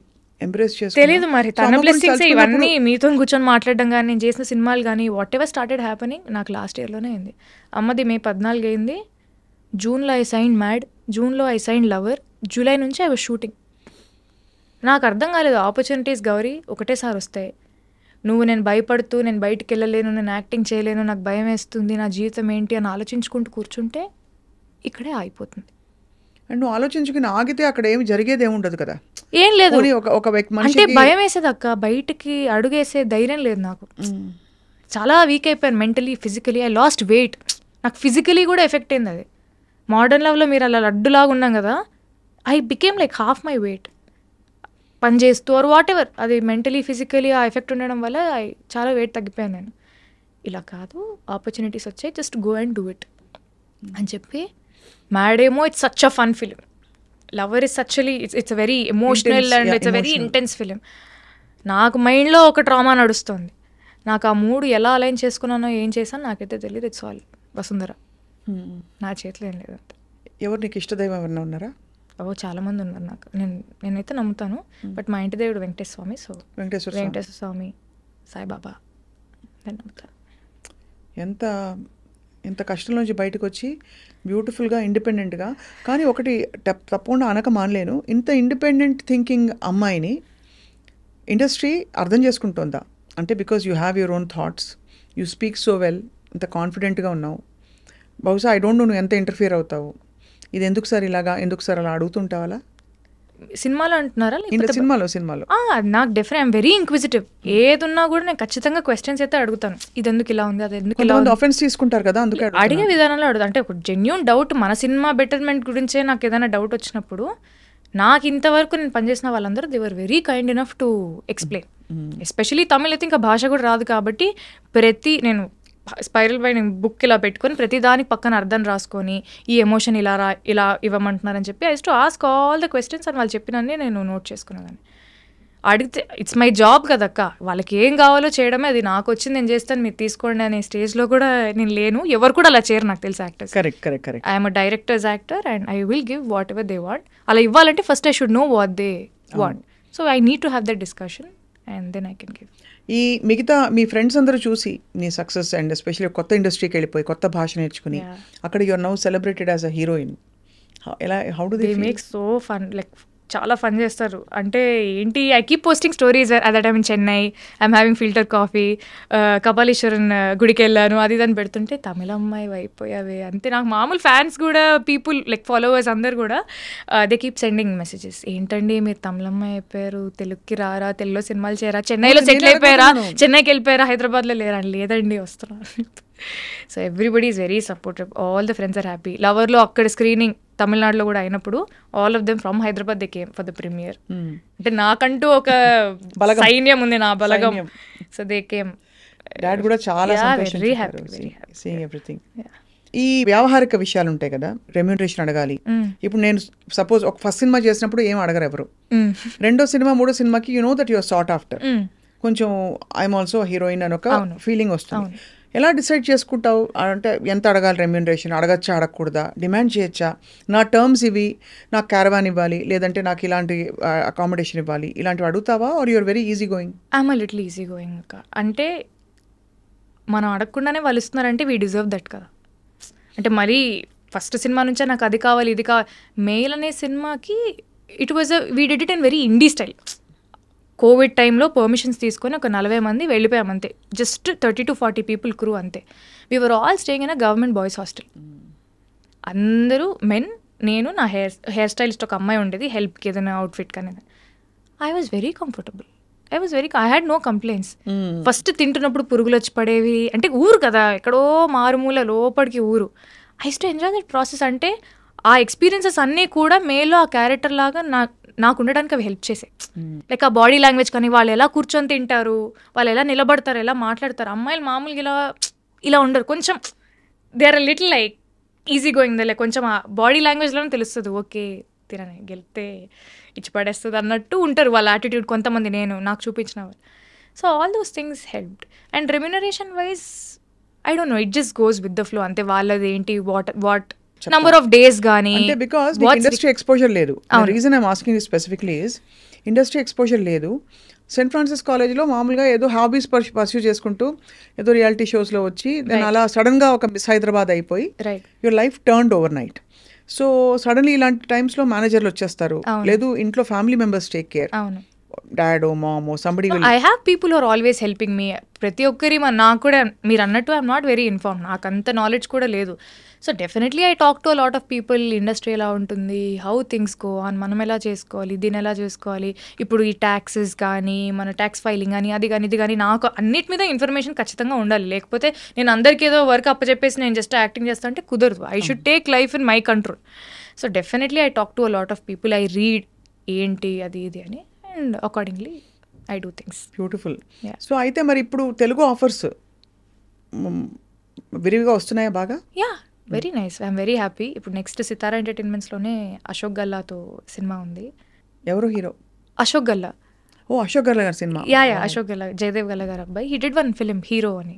ఎంబ్రేస్ చేసి తెలీదు మరి తన బ్లెస్సింగ్స్ ఇవన్నీ మీతో కూర్చొని మాట్లాడడం కానీ, నేను చేసిన సినిమాలు కానీ, వాట్ ఎవర్ స్టార్టెడ్ హ్యాపెనింగ్ నాకు లాస్ట్ ఇయర్లోనే అయింది. అమ్మది May 14 అయింది, జూన్లో ఐ సైన్ మ్యాడ్, జూన్లో ఐ సైన్ లవర్, జూలై నుంచి ఐ వాజ్ షూటింగ్. నాకు అర్థం కాలేదు, ఆపర్చునిటీస్ గౌరీ ఒకటేసారి వస్తాయి. నేను భయపడుతూ నేను బయటికి వెళ్ళలేను, నేను యాక్టింగ్ చేయలేను, నాకు భయం వేస్తుంది, నా జీవితం ఏంటి అని ఆలోచించుకుంటూ కూర్చుంటే ఇక్కడే ఆగిపోతుంది. అండ్ నువ్వు ఆలోచించుకుని ఆగితే అక్కడ ఏమి జరిగేది ఏమి ఉండదు కదా. ఏం లేదు, ఒక అంటే భయం వేసేది అక్క, బయటికి అడుగేసే ధైర్యం లేదు నాకు. చాలా వీక్ అయిపోయాను mentally, physically. I lost weight. నాకు ఫిజికలీ కూడా ఎఫెక్ట్ అయింది అది. మోడర్న్ లవ్లో మీరు అలా లడ్డులాగా ఉన్నాం కదా, I became like half my weight పని చేస్తూ ఆర్ వాట్ ఎవర్. అది మెంటలీ ఫిజికలీ ఆ ఎఫెక్ట్ ఉండడం వల్ల చాలా వెయిట్ తగ్గిపోయాను నేను. ఇలా కాదు, ఆపర్చునిటీస్ వచ్చాయి, just go and do it అని చెప్పి. మ్యాడ్ ఏమో it's such a fun film, Lover is సచ్చువలీ it's a very emotional and it's a very intense film. నాకు మైండ్లో ఒక ట్రామా నడుస్తుంది. నాకు ఆ మూడు ఎలా అలైన్ చేసుకున్నానో ఏం చేశానో నాకైతే తెలియదు. ఇట్స్ ఆల్ వసుంధర, నా చేతిలో ఏం లేదు. ఎవరు నీకు ఇష్టదైవం ఎవరన్నా ఉన్నారా? చాలామంది ఉన్నారు నాకు, నేనైతే నమ్ముతాను. బట్ మా ఇంటి దేవుడు వెంకటేశ్వర స్వామి, సో వెంకటేశ్వర స్వామి, సాయిబాబా నేను నమ్ముతాను. ఎంత ఎంత కష్టం నుంచి బయటకు వచ్చి బ్యూటిఫుల్గా ఇండిపెండెంట్గా. కానీ ఒకటి తప్పకుండా అనక మానలేను, ఇంత ఇండిపెండెంట్ థింకింగ్ అమ్మాయిని ఇండస్ట్రీ అర్థం చేసుకుంటుందా అంటే, because you have your own thoughts, you speak so well, ఇంత కాన్ఫిడెంట్గా ఉన్నావు. బహుశా ఐ డోంట్ నో నువ్వు ఎంత ఇంటర్ఫియర్ అవుతావు, ఇది ఎందుకు సార్ ఇలాగా, ఎందుకు సార్ అలా అడుగుతుంటావా? సినిమాలో అంటున్నారా? సినిమాలో నాకు డెఫినెట్ ఐఎమ్ వెరీ ఇంక్విజిటివ్. ఏదున్నా కూడా నేను ఖచ్చితంగా క్వశ్చన్స్ అయితే అడుగుతాను. ఇది ఎందుకు ఇలా ఉంది, అది ఎందుకు ఇలా ఉంది. ఆఫెన్స్ తీసుకుంటారు కదా, అందుకే అడిగే విధానంలో అడుగుతా. అంటే ఒక జెన్యూన్ డౌట్, మన సినిమా బెటర్మెంట్ గురించే నాకు ఏదైనా డౌట్ వచ్చినప్పుడు, నాకు ఇంతవరకు నేను పనిచేసిన వాళ్ళందరూ they were very kind enough to explain. Especially Tamil అయితే ఇంకా భాష కూడా రాదు కాబట్టి నేను స్పైరల్ బై నేను బుక్ ఇలా పెట్టుకొని ప్రతి దానికి పక్కన అర్థం రాసుకొని ఈ ఎమోషన్ ఇలా ఇవ్వమంటున్నారని చెప్పి I to ask all the questions అని వాళ్ళు చెప్పినన్ని నేను నోట్ చేసుకునేదాన్ని. అడిగితే ఇట్స్ మై జాబ్ కదక్క, వాళ్ళకి ఏం కావాలో చేయడమే, అది నాకు వచ్చింది నేను చేస్తాను, మీరు తీసుకోండి అనే స్టేజ్లో కూడా నేను లేను. ఎవరు కూడా అలా చేయరు నాకు తెలిసి actors. Correct. I'm a directors actor and I will give whatever they want. అలా ఇవ్వాలంటే first I should know what they want. So I need to have that discussion and then I can give. ఈ మిగతా మీ friends అందరూ చూసి నీ success and especially కొత్త ఇండస్ట్రీకి వెళ్ళిపోయి కొత్త భాష నేర్చుకుని అక్కడ you're now celebrated as a heroine, how do they make so fun, like చాలా ఫన్ చేస్తారు. అంటే ఏంటి, I keep posting stories at that time in Chennai, I'm having filter coffee, Kapaleeshwaran గుడికి వెళ్ళాను, అది దాన్ని పెడుతుంటే తమిళ అమ్మాయి అయిపోయావే అంతే. నాకు మామూలు ఫ్యాన్స్ కూడా, పీపుల్ లైక్ ఫాలోవర్స్ అందరు కూడా దే కీప్ సెండింగ్ మెసేజెస్, ఏంటండి మీరు తమిళ అమ్మాయి అయిపోయారు, తెలుగుకి రారా, తెలుగులో సినిమాలు చేయరా, చెన్నైలో సెటిల్ అయిపోయారా, చెన్నైకి వెళ్ళిపోయారా, హైదరాబాద్లో లేరా, లేదండి వస్తున్నారు. So everybody is very supportive, all the friends are happy. లవర్లో అక్కడ స్క్రీనింగ్ తమిళనాడులో కూడా అయినప్పుడు all of them from Hyderabad they came for the premiere. అంటే నాకంటూ ఒక సైన్యం ఉంది, నా బలగం. So they came. డాడ్ కూడా చాలా very happy, very happy seeing everything. ఈ వ్యావహారిక విషయాలు ఉంటాయి కదా, రెమ్యూనరేషన్ అడగాలి. ఇప్పుడు నేను సపోజ్ ఒక ఫస్ట్ సినిమా చేసినప్పుడు ఏం అడగరు ఎవరు, రెండో సినిమా మూడో సినిమాకి you know that your sought after, కొంచెం ఐఎమ్ ఆల్సో హీరోయిన్ అని ఒక ఫీలింగ్ వస్తుంది. ఎలా డిసైడ్ చేసుకుంటావు అంటే ఎంత అడగాలి రెమ్యూనరేషన్, అడగచ్చా అడగకూడదా, డిమాండ్ చేయొచ్చా, నా టర్మ్స్ ఇవి, నాకు క్యారవాన్ ఇవ్వాలి, లేదంటే నాకు ఇలాంటి అకామిడేషన్ ఇవ్వాలి, ఇలాంటివి అడుగుతావా, or you're very easy going? I'm a little easy going అక్క. అంటే మనం అడగకుండానే వాళ్ళు ఇస్తున్నారంటే వీ డిజర్వ్ దట్ కదా. అంటే మరీ ఫస్ట్ సినిమా నుంచే నాకు అది కావాలి ఇది కావాలి. మెయిల్ అనే సినిమాకి it was we did it in very INDI style. Covid టైంలో పర్మిషన్స్ తీసుకొని ఒక 40 మంది వెళ్ళిపోయాం అంతే, జస్ట్ 30 to 40 పీపుల్ క్రూ అంతే. We were all staying in a government boys hostel, అందరూ మెన్, నేను, నా హెయిర్ స్టైలిస్ట్ ఒక అమ్మాయి ఉండేది హెల్ప్కి ఏదైనా అవుట్ఫిట్ కానీ. I was very comfortable, I had no complaints. First తింటున్నప్పుడు పురుగులు వచ్చి పడేవి, అంటే ఊరు కదా, ఎక్కడో మారుమూల లోపలికి ఊరు. I to enjoy that process. అంటే ఆ ఎక్స్పీరియన్సెస్ అన్నీ కూడా మేలో ఆ క్యారెక్టర్ లాగా నాకు ఉండడానికి అవి హెల్ప్ చేసాయి. లైక్ ఆ బాడీ లాంగ్వేజ్ కానీ, వాళ్ళు ఎలా కూర్చొని తింటారు, వాళ్ళు ఎలా నిలబడతారు, ఎలా మాట్లాడతారు. అమ్మాయిలు మామూలుగా ఇలా ఉండరు, కొంచెం they are little like easy going. Like కొంచెం ఆ బాడీ లాంగ్వేజ్లోనే తెలుస్తుంది, ఓకే తినని గెలిపితే ఇచ్చి పడేస్తుంది అన్నట్టు ఉంటారు వాళ్ళ యాటిట్యూడ్. కొంతమంది నాకు చూపించిన వాళ్ళు. So all those things helped. And remuneration wise I don't know, it just goes with the flow అంతే. వాళ్ళది ఏంటి, వాట్ నంబర్ ఆఫ్ డేస్ కానీ, అంటే బికాస్ ఇండస్ట్రీ ఎక్స్పోజర్ లేదు. Reason I'm asking specifically is industry exposure లేదు. Saint Francis కాలేజ్లో మామూలుగా ఏదో హాబీస్ పర్స్యూ చేసుకుంటూ ఏదో రియాలిటీ షోస్లో వచ్చి నేను అలా సడన్గా ఒక మిస్ హైదరాబాద్ అయిపోయి your life turned overnight. So suddenly ఇలాంటి టైమ్స్లో మేనేజర్లు వచ్చేస్తారు, లేదు ఇంట్లో ఫ్యామిలీ మెంబర్స్ టేక్ కేర్, డాడో మామో somebody. I have people are always helping me. ప్రతి ఒక్కరి నాకు కూడా మీరు అన్నట్టు ఐఎమ్ నాట్ వెరీ ఇన్ఫార్మ్, నాకు అంత నాలెడ్జ్ కూడా లేదు. So definitely I talk to a lot of people, industry ఎలా ఉంటుంది, హౌ థింగ్స్ గో ఆన్, మనం ఎలా చేసుకోవాలి, దీన్ని ఎలా చేసుకోవాలి, ఇప్పుడు ఈ ట్యాక్సెస్ కానీ, మన ట్యాక్స్ ఫైలింగ్ కానీ, అది కానీ ఇది కానీ, నాకు అన్నిటి మీద ఇన్ఫర్మేషన్ ఖచ్చితంగా ఉండాలి. లేకపోతే నేను అందరికీ ఏదో వర్క్ అప్పచెప్పేసి నేను జస్ట్ యాక్టింగ్ చేస్తా అంటే కుదరదు. I should take life in my control. So definitely I talk to a lot of people, I read ఏంటి అది ఇది అని, and accordingly I do things. Beautiful. So అయితే మరి ఇప్పుడు తెలుగు ఆఫర్స్ విరివిగా వస్తున్నాయా బాగా? Yeah, very nice, I'm very happy. ఇప్పుడు నెక్స్ట్ సితారా ఎంటర్టైన్మెంట్స్లోనే అశోక్ గల్లాతో సినిమా ఉంది. ఎవరు హీరో? అశోక్ గల్లా. ఓ అశోక్ గల్లా గారి సినిమా. యా అశోక్ గల్లా, జయదేవ్ గల్లా గారు అబ్బాయి. He did one film hero అని.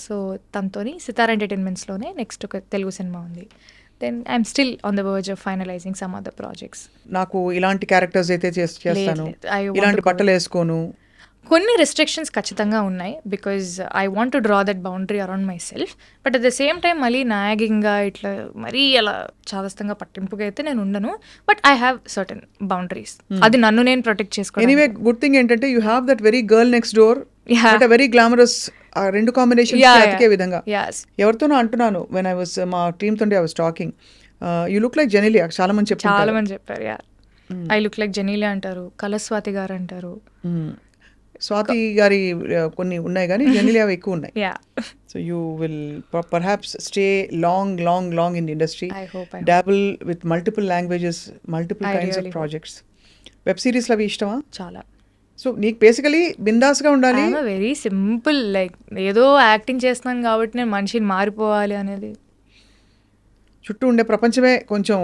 సో తనతోని సితారా ఎంటర్టైన్మెంట్స్లోనే నెక్స్ట్ ఒక తెలుగు సినిమా ఉంది. Then I'm still on the verge of finalizing some other projects. నాకు ఇలాంటి క్యారెక్టర్స్ అయితే చేస్తాను, ఇలాంటి బట్టలు వేసుకోను, కొన్ని రెస్ట్రిక్షన్స్ ఖచ్చితంగా ఉన్నాయి because I want to draw that boundary around my self. But at the same time మళ్ళీ నాగింగ్గా ఇట్లా మరీ అలా చాదస్తంగా పట్టింపుగా అయితే నేను ఉండను. But I have certain boundaries. అది నన్ను నేను ప్రొటెక్ట్ చేసుకోవాలి. ఎనీవే గుడ్ థింగ్ ఏంటంటే you have that very girl next door, but very glamorous, రెండు కాంబినేషన్ అతికే విధంగా. ఎవరితోనో అంటున్నాను వెన్ ఐ వాస్ మా టీమ్ తోటి I was talking, you look like Genelia. చాలా మంది చెప్పారు ఐ లుక్ లైక్ జెనీలియా అంటారు, కలస్వాతి గారు అంటారు. స్వాతి గారి కొన్ని ఉన్నాయి కానీ జెనీలియా ఎక్కువ ఉన్నాయి. So you will perhaps stay long in the industry, డాబుల్ with multiple languages, multiple kinds of projects. Web సిరీస్లు అవి ఇష్టమా? చాలా. సో నీకు బేసికలీ బిందాస్గా ఉండాలి. వెరీ సింపుల్, లైక్ ఏదో యాక్టింగ్ చేస్తున్నాను కాబట్టి నేను మనిషిని మారిపోవాలి అనేది. చుట్టూ ఉండే ప్రపంచమే కొంచెం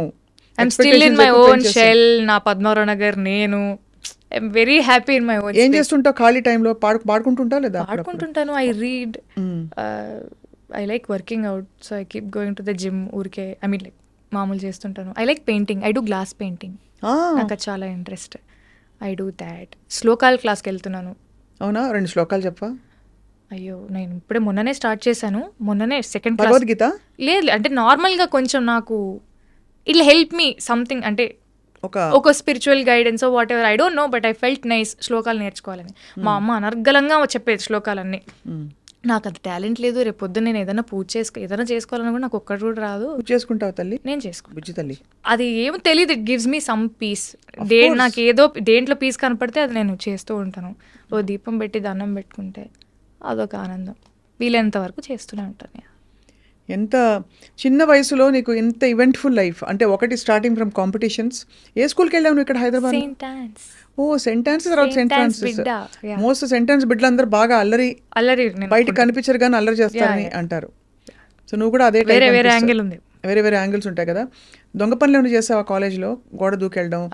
I'm still in my own shell. నా పద్మారావు నగర్ నేను. I'm very happy in my own. ఏం చేస్తుంటావు ఖాళీ టైంలో? పాడుకుంటుంటా లేదా? పాడుకుంటుంటాను. I read. I like working out, so I keep going to the gym. ఊరికే ఐ మీన్ లైక్ మామూలు చేస్తుంటాను. I like painting. I do glass painting. నాకు చాలా ఇంట్రెస్ట్. I do that. శ్లోకాల క్లాస్కి వెళ్తున్నాను. అవునా? 2 శ్లోకాలు చెప్పా. అయ్యో, నేను ఇప్పుడే మొన్ననే స్టార్ట్ చేశాను. మొన్ననే సెకండ్ క్లాస్. భగవద్గీత? లేదు, అంటే నార్మల్గా కొంచెం నాకు ఇట్ హెల్ప్ మీ సంథింగ్, అంటే ఒక spiritual guidance what ever, I don't know, but I felt nice శ్లోకాలు నేర్చుకోవాలని. మా అమ్మ అనర్గళంగా చెప్పేది శ్లోకాలన్నీ. నాకు అది టాలెంట్ లేదు. రేపు పొద్దున్న నేను ఏదైనా ఏదైనా చేసుకోవాలని కూడా నాకు ఒక్కటి కూడా రాదు. చేసుకుంటావు తల్లి? నేను చేసుకుంటాను తల్లి. అది ఏమో తెలియదు. It gives me some piece. నాకు ఏదో దేంట్లో పీస్ కనపడితే అది నేను చేస్తూ ఉంటాను. ఓ దీపం పెట్టి దండం పెట్టుకుంటే అదొక ఆనందం. వీలైనంత వరకు చేస్తూనే ఉంటాను. ఎంత చిన్న వయసులో నీకు ఎంత ఈవెంట్ఫుల్ లైఫ్. అంటే ఒకటి స్టార్టింగ్ ఫ్రమ్ కాంపిటీషన్స్. ఏ స్కూల్కి వెళ్ళావు నువ్వు ఇక్కడ హైదరాబాద్? Saint Ann's. తర్వాత Saint Francis. Most Saint Ann's బిడ్డలందరూ బాగా అల్లరి బయటకు కనిపించరు కానీ అల్లరి చేస్తారని అంటారు. సో నువ్వు కూడా అదే వేరే వేరే యాంగిల్స్ ఉంటాయి కదా. దొంగ పనులు ఏమైనా చేసావా కాలేజ్లో? గోడ దూకెళ్ళడం.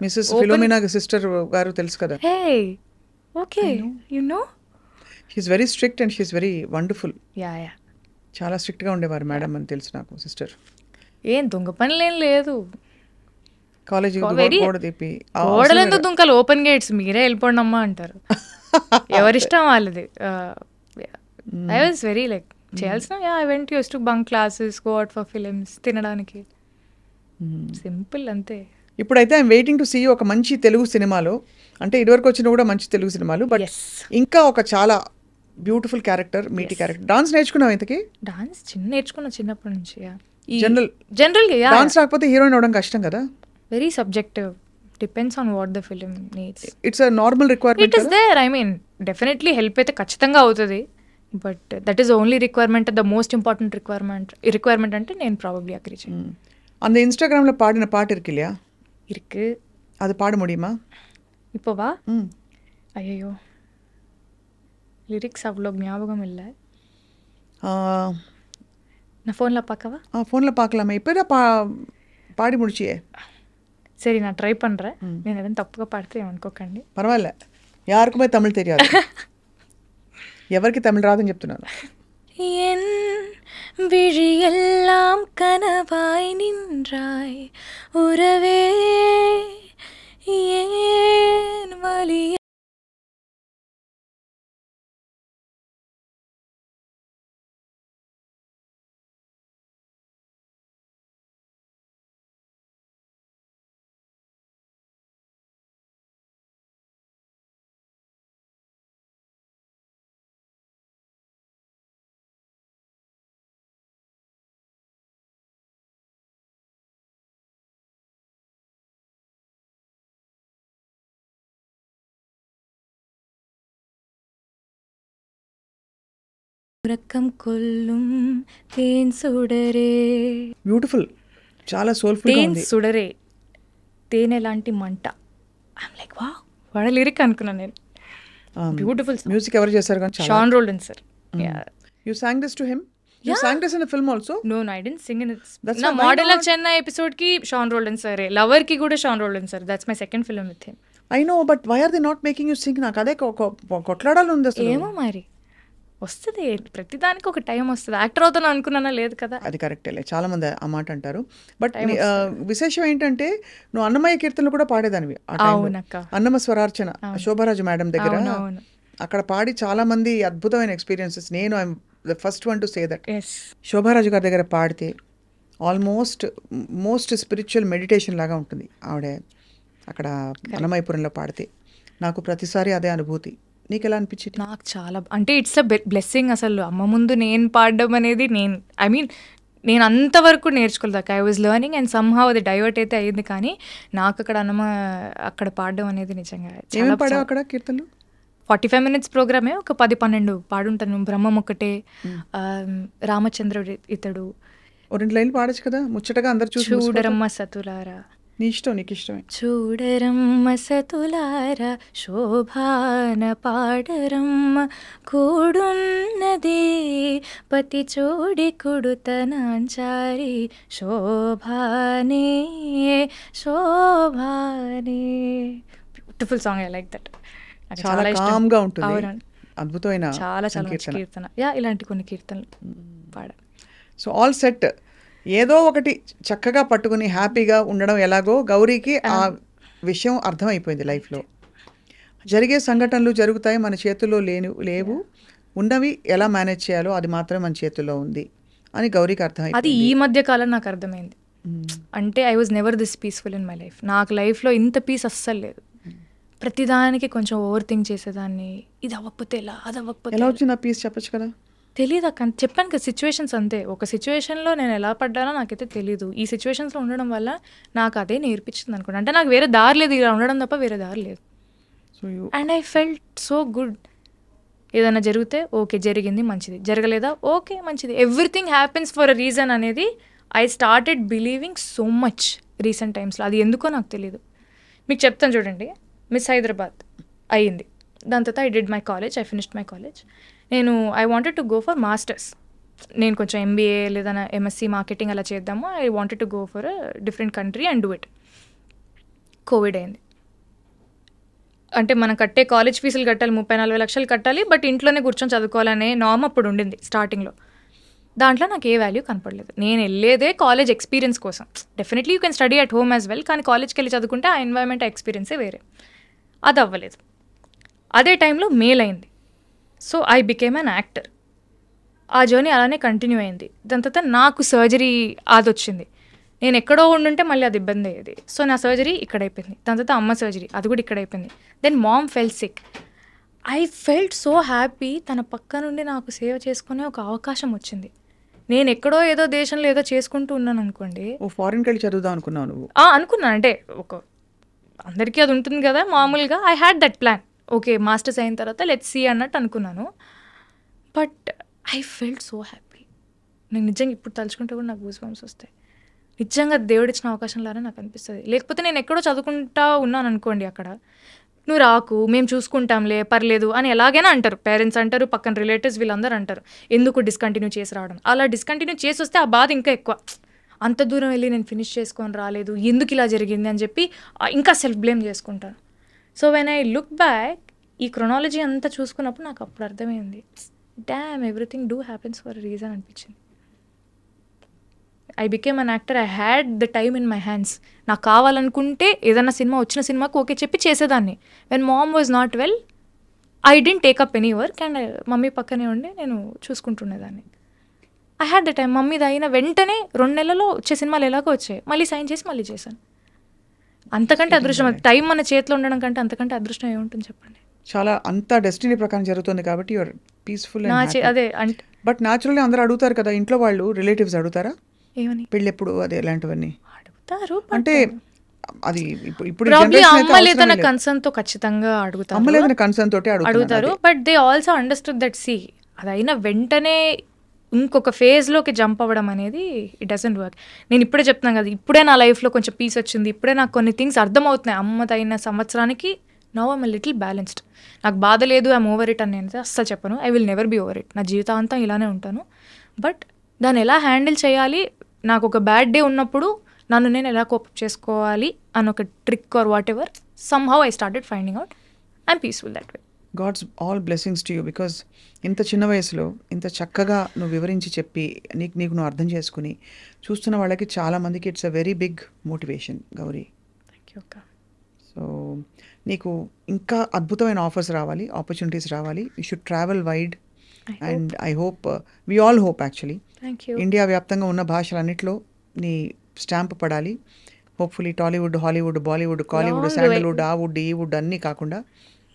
మిస్సెస్ ఫిలోమినా సిస్టర్ గారు తెలుసు కదా. She's very strict and she's very wonderful. చాలా స్ట్రిక్ట్గా ఉండేవారు మేడం అని తెలుసు నాకు సిస్టర్. ఏం దొంగ పనులు ఏం లేదు. కాలేజీ గోడ తీపి గోడలందు దుంకలు, ఓపెన్ గేట్స్, మీరే వెళ్ళిపోండి అమ్మా అంటారు. ఎవరిష్టం వాళ్ళది. ఐ వాజ్ వెరీ లైక్ చేయాల్సిన I went use to bunk classes, go out for films, తినడానికి. సింపుల్ అంతే. ఇప్పుడైతే ఐఎమ్ వెయిటింగ్ టు సీ ఒక మంచి తెలుగు సినిమాలో, అంటే ఇదివరకు వచ్చిన కూడా మంచి తెలుగు సినిమాలు, బట్ ఇంకా ఒక చాలా బ్యూటిఫుల్ క్యారెక్టర్, మీటి క్యారెక్టర్. డాన్స్ నేర్చుకున్నావు ఇంతకి? డాన్స్ నేర్చుకున్నా చిన్నప్పటి నుంచి. జనరల్గా డాన్స్ రాకపోతే హీరోయిన్ అవడం కష్టం కదా. Very subjective, depends on what the film needs. It's a normal requirement. It is there. I mean definitely help అయితే ఖచ్చితంగా అవుతుంది. But that is only requirement, the most important requirement అంటే నేను ప్రాబబ్లీ అగ్రీ చేయను. அந்த இன்ஸ்டாகிராமில் பாடின பாட்டு இருக்கு இல்லையா? இருக்கு. அது பாட முடியுமா இப்போவா? ஐயோ, லிரிக்ஸ் அவ்வளோ ஞாபகம் இல்லை. நான் ஃபோனில் பார்க்கவா? ஃபோனில் பார்க்கலாமா? இப்போ தான் பாடி முடிச்சியே. சரி, நான் ட்ரை பண்ணுறேன். నేను ఏదైనా తప్పుగా పాడితే ఏమనుకోకండి. పర్వాలే, యారుకుమే తమిళ్ తెలియదు. ఎవరికి తమిళ్ రాదని చెప్తున్నాను. என் விழியெல்லாம் கனவாய் நின்றாய் உறவே ஏன் வலி. ఉరకం కొల్లుం తేన్ సుడరే. బ్యూటిఫుల్, చాలా సోల్ఫుల్ గా ఉంది. తేన్ సుడరే, తేనె లాంటి మంట. ఐమ్ లైక్ వావ్, వాడ లిరిక్ అనుకున్నాను నేను. బ్యూటిఫుల్. మ్యూజిక్ ఎవరు చేశారు? కానీ Sean Roldan sir. You sang this to him? You sang this in the film also? No, I didn't sing in it. నా మోడల్ ఆఫ్ చెన్నై ఎపిసోడ్ కి షాన్ రోల్డన్ సార్, లవర్ కి కూడా Sean Roldan sir. That's my second film with him. I know, but why are they not making you sing? నాకు అదే కొట్లాడాలి ఉంది అసలు. ఏమో మరి, వస్తుంది, ప్రతిదానికి ఒక టైం వస్తుంది. యాక్టర్ అవుతాను అనుకున్నానా, లేదు కదా. అది కరెక్టేలే, చాలా మంది ఆ మాట అంటారు. బట్ విశేషం ఏంటంటే నువ్వు అన్నమయ్య కీర్తనలు కూడా పాడేదానివి ఆ టైంలో. అవునక్క. అన్నమ స్వరార్చన శోభారాజు మేడం దగ్గర అవునవును. అక్కడ పాడి చాలా మంది అద్భుతమైన ఎక్స్పీరియన్సెస్. నేను I'm the first one to say that. Yes. Shobha Raju గారి దగ్గర పాడితే మోస్ట్ స్పిరిచువల్ మెడిటేషన్ లాగా ఉంటుంది ఆవిడ అక్కడ అన్నమయ్యపురంలో పాడితే. నాకు ప్రతిసారి అదే అనుభూతి. నీకు ఎలా అనిపించింది? నాకు చాలా, అంటే ఇట్స్ అ బ్లెస్సింగ్ అసలు. అమ్మ ముందు నేను పాడడం అనేది, నేను అంతవరకు నేర్చుకోలేదు. I was learning and somehow అది డైవర్ట్ అయితే అయ్యింది. కానీ నాకు అక్కడ అక్కడ పాడడం అనేది నిజంగా ఏమేమి పాడావు అక్కడ కీర్తనలు? 45 minutes ప్రోగ్రామే, ఒక 10-12 పాడుంటాను. బ్రహ్మం ఒకటే, రామచంద్రుడు ఇతడు. 2 లైన్లు పాడచ్చు కదా, ముచ్చటగా అందరు చూసి. చూడరమ్మ సతులారా, నీ ఇష్టం, నీకు ఇష్టమే. చూడరమ్మ సతులారా శోభాన పాడరమ్మ, కూడున్నది పతి చోడి కుడుతనాంచారి, శోభానే శోభానే. Beautiful song, I like that. చాలా కామ్ గా ఉంటుంది, అద్భుతమైన చాలా చాలా మంచి కీర్తన. ఇలాంటి కొన్ని కీర్తనలు పాడాను. So all set. ఏదో ఒకటి చక్కగా పట్టుకుని హ్యాపీగా ఉండడం ఎలాగో గౌరీకి ఆ విషయం అర్థమైపోయింది. లైఫ్లో జరిగే సంఘటనలు జరుగుతాయి, మన చేతుల్లో లేవు, ఉన్నవి ఎలా మేనేజ్ చేయాలో అది మాత్రమే మన చేతుల్లో ఉంది అని గౌరీకి అర్థమైంది. అది ఈ మధ్య కాలం నాకు అర్థమైంది. అంటే I was never this peaceful in my life. నాకు లైఫ్లో ఇంత పీస్ అస్సలు లేదు. ప్రతిదానికి కొంచెం ఓవర్ థింక్ చేసేదాన్ని. ఇది అవ్వకపోతే ఎలా, అది అవ్వకపోతే ఎలా వచ్చింది ఆ పీస్ చెప్పచ్చు కదా. తెలీదు అక్క, చెప్పాను కదా, సిచ్యువేషన్స్ అంతే. ఒక సిచ్యువేషన్లో నేను ఎలా పడ్డానో నాకైతే తెలీదు. ఈ సిచ్యువేషన్స్లో ఉండడం వల్ల నాకు అదే నేర్పించింది అనుకోండి. అంటే నాకు వేరే దారి లేదు, ఇలా ఉండడం తప్ప వేరే దారి లేదు. And I felt so good. ఏదైనా జరిగితే ఓకే, జరిగింది మంచిది, జరగలేదా ఓకే మంచిది, everything happens for a reason అనేది I started believing so much recent టైమ్స్లో. అది ఎందుకో నాకు తెలీదు. మీకు చెప్తాను చూడండి. మిస్ హైదరాబాద్ అయ్యింది, దాని తర్వాత I did my college, I finished my college. నేను I wanted to go for masters. నేను కొంచెం ఎంబీఏ లేదా ఎంఎస్సి మార్కెటింగ్ అలా చేద్దాము. I wanted to go for a different country and do it. Covid అయింది. అంటే మనం కట్టే కాలేజ్ ఫీజులు కట్టాలి, 30-40 లక్షలు కట్టాలి, బట్ ఇంట్లోనే కూర్చొని చదువుకోవాలనే నార్మ్ అప్పుడు ఉండింది స్టార్టింగ్లో. దాంట్లో నాకు ఏ వాల్యూ కనపడలేదు. నేను వెళ్ళేదే కాలేజ్ ఎక్స్పీరియన్స్ కోసం. Definitely you can study at home as well, కానీ కాలేజ్కి వెళ్ళి చదువుకుంటే ఆ ఎన్వైర్న్మెంట్, ఆ ఎక్స్పీరియన్సే వేరే. అది అవ్వలేదు. అదే టైంలో మెయిల్ అయింది. So I became an actor. ఆ జర్నీ అలానే కంటిన్యూ అయింది. దాని తర్వాత నాకు సర్జరీ అది వచ్చింది. నేను ఎక్కడో ఉండుంటే మళ్ళీ అది ఇబ్బంది అయ్యేది. సో నా సర్జరీ ఇక్కడ అయిపోయింది. దాని తర్వాత అమ్మ సర్జరీ, అది కూడా ఇక్కడ అయిపోయింది. Then mom fell sick. I felt so happy. తన పక్క నుండి నాకు సేవ చేసుకునే ఒక అవకాశం వచ్చింది. నేను ఎక్కడో ఏదో దేశంలో ఏదో చేసుకుంటూ ఉన్నాను అనుకోండి. ఫారిన్కి వెళ్ళి చదువుదాం అనుకున్నావు నువ్వు? అనుకున్నాను. అంటే అందరికీ అది ఉంటుంది కదా మామూలుగా. I had that plan. Okay, masters అయిన తర్వాత లెట్స్ సీ అన్నట్టు అనుకున్నాను. But I felt so happy. నేను నిజంగా ఇప్పుడు తలుచుకుంటే కూడా నాకు గూస్ బంప్స్ వస్తాయి. నిజంగా దేవుడిచ్చిన అవకాశంలానే నాకు అనిపిస్తుంది. లేకపోతే నేను ఎక్కడో చదువుకుంటా ఉన్నాను అనుకోండి, అక్కడ నువ్వు రాకు, మేము చూసుకుంటాంలే, పర్లేదు అని ఎలాగైనా అంటారు. పేరెంట్స్ అంటారు, పక్కన రిలేటివ్స్ వీళ్ళందరూ అంటారు, ఎందుకు డిస్కంటిన్యూ చేసి రావడం. అలా డిస్కంటిన్యూ చేసి వస్తే ఆ బాధ ఇంకా ఎక్కువ. అంత దూరం వెళ్ళి నేను ఫినిష్ చేసుకొని రాలేదు, ఎందుకు ఇలా జరిగింది అని చెప్పి ఇంకా సెల్ఫ్ బ్లేమ్ చేసుకుంటాను. So when I look back, ఈ క్రొనాలజీ అంతా చూసుకున్నప్పుడు నాకు అప్పుడు అర్థమైంది, damn everything do happens for a reason అనిపించింది. I became an actor. I had the time in my hands. నాకు కావాలనుకుంటే ఏదైనా సినిమా వచ్చిన సినిమాకి ఓకే చెప్పి చేసేదాన్ని. When mom was not well, I didn't take up any work and mummy పక్కనే ఉండి నేను చూసుకుంటుండేదాన్ని. I had the time. మమ్మీది అయిన వెంటనే 2 నెలల్లో వచ్చే సినిమాలు ఎలాగో వచ్చాయి, మళ్ళీ సైన్ చేసి మళ్ళీ చేశాను. అంతకంటే అదృష్టం, టైం మన చేతిలో ఉండడం కంటే అంతకంటే అదృష్టం ఏముంటుంది చెప్పండి. చాలా అంతా డెస్టినీ ప్రకారం జరుగుతుంది కాబట్టి యువర్ పీస్ఫుల్. అదే అంటే బట్ న్యాచురల్లీ అందరూ అడుగుతారు కదా, ఇంట్లో వాళ్ళు రిలేటివ్స్ అడుగుతారా ఏమని, పెళ్ళి ఎప్పుడు, అదే ఇలాంటివన్నీ అడుగుతారు. అంటే అది ఇప్పుడు అమ్మలేదన్న కన్సర్న్ తో ఖచ్చితంగా అడుగుతారు, అమ్మలేదన్న కన్సర్న్ తోటి అడుగుతారు. But they also understood that సి అదైనా వెంటనే ఇంకొక ఫేజ్లోకి జంప్ అవ్వడం అనేది ఇట్ డజంట్ వర్క్. నేను ఇప్పుడే చెప్తున్నాను కదా, ఇప్పుడే నా లైఫ్లో కొంచెం పీస్ వచ్చింది, ఇప్పుడే నాకు కొన్ని థింగ్స్ అర్థమవుతున్నాయి. అమ్మదైన సంవత్సరానికి నౌ ఐమ్ లిటిల్ బ్యాలెన్స్డ్. నాకు బాధ లేదు, ఐమ్ ఓవర్ ఇట్ అని నేను అస్సలు చెప్పను. I will never be over it. నా జీవితాంతం ఇలానే ఉంటాను. బట్ దాన్ని ఎలా హ్యాండిల్ చేయాలి, నాకు ఒక బ్యాడ్ డే ఉన్నప్పుడు నన్ను నేను ఎలా కోప్ చేసుకోవాలి అని ఒక trick or whatever somehow I started finding out. I'm peaceful that way. God's all blessings to you because ఇంత చిన్న వయసులో ఇంత చక్కగా నువ్వు వివరించి చెప్పి నీకు నువ్వు అర్థం చేసుకుని చూస్తున్న వాళ్ళకి చాలామందికి it's a very big motivation Gauri. Thank you అక్క. సో నీకు ఇంకా అద్భుతమైన ఆఫర్స్ రావాలి, ఆపర్చునిటీస్ రావాలి. You should travel wide and I hope we all hope actually thank you. India వ్యాప్తంగా ఉన్న భాషలన్నింటిలో నీ స్టాంప్ పడాలి. Hopefully Tollywood, Hollywood, Bollywood, Kollywood, Long Sandalwood, ఆ వుడ్, ఈ వుడ్ అన్నీ కాకుండా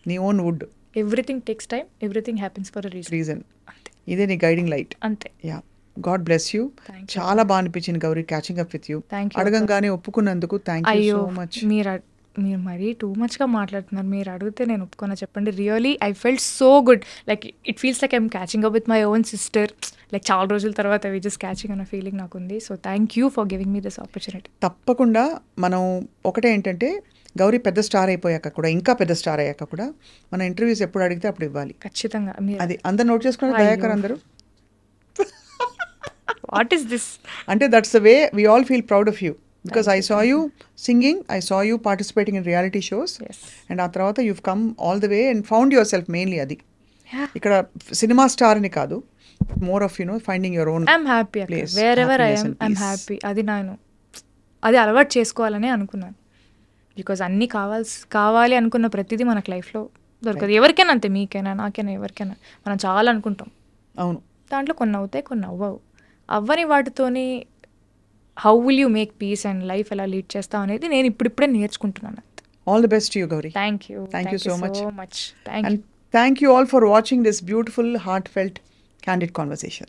నీ own wood everything takes time, everything happens for a reason. Reason. అంతే ఇదే నీ గైడింగ్ లైట్. అంతే. Yeah, God bless you. Thank you. చాలా బాగా అనిపించింది Gauri catching up with you. Thank you, అడగంగానే ఒప్పుకున్నందుకు థ్యాంక్ యూ అయ్యో సో మచ్. మీరు మరీ టూ మచ్గా మాట్లాడుతున్నారు. మీరు అడిగితే నేను ఒప్పుకున్నా చెప్పండి. Really I felt so good. Like it feels like I'm catching up with my own sister. Like చాలా రోజుల తర్వాత వి జస్ట్ క్యాచింగ్ అన్న ఫీలింగ్ నాకు ఉంది. So thank you for giving me this opportunity. తప్పకుండా మనం ఒకటే ఏంటంటే గౌరీ పెద్ద స్టార్ అయిపోయాక కూడా, ఇంకా పెద్ద స్టార్ అయ్యాక కూడా మన ఇంటర్వ్యూస్ ఎప్పుడు అడిగితే అప్పుడు ఇవ్వాలి. ఖచ్చితంగా. మీరు అది అందరు నోట్ చేసుకున్నారు దయాకర్ అందరూ. What is this? అంటే that's the way we all feel proud of you because I saw you singing, I saw you participating in reality shows yes. అండ్ ఆ తర్వాత you've come all the way and found yourself mainly. అది Yeah. ఇక్కడ cinema star అని కాదు, more of finding your own I'm happy అక్క. place, wear ever happiness I'm and I'm peace. Happy. అది అలవాటు చేసుకోవాలని అనుకున్నాను. బికాజ్ అన్నీ కావాలి అనుకున్న ప్రతిదీ మనకు లైఫ్లో దొరకదు. ఎవరికైనా అంతే, మీకైనా నాకైనా ఎవరికైనా. మనం చాలా అనుకుంటాం, అవును. దాంట్లో కొన్ని అవుతాయి, కొన్ని అవ్వవు. అవ్వని వాటితోని how will you make peace and life ఎలా లీడ్ చేస్తావు అనేది నేను ఇప్పుడిప్పుడే నేర్చుకుంటున్నాను. All the best to you Gauri. Thank you. Thank you so much. Thank you. And thank you all for watching this beautiful, heartfelt, candid conversation.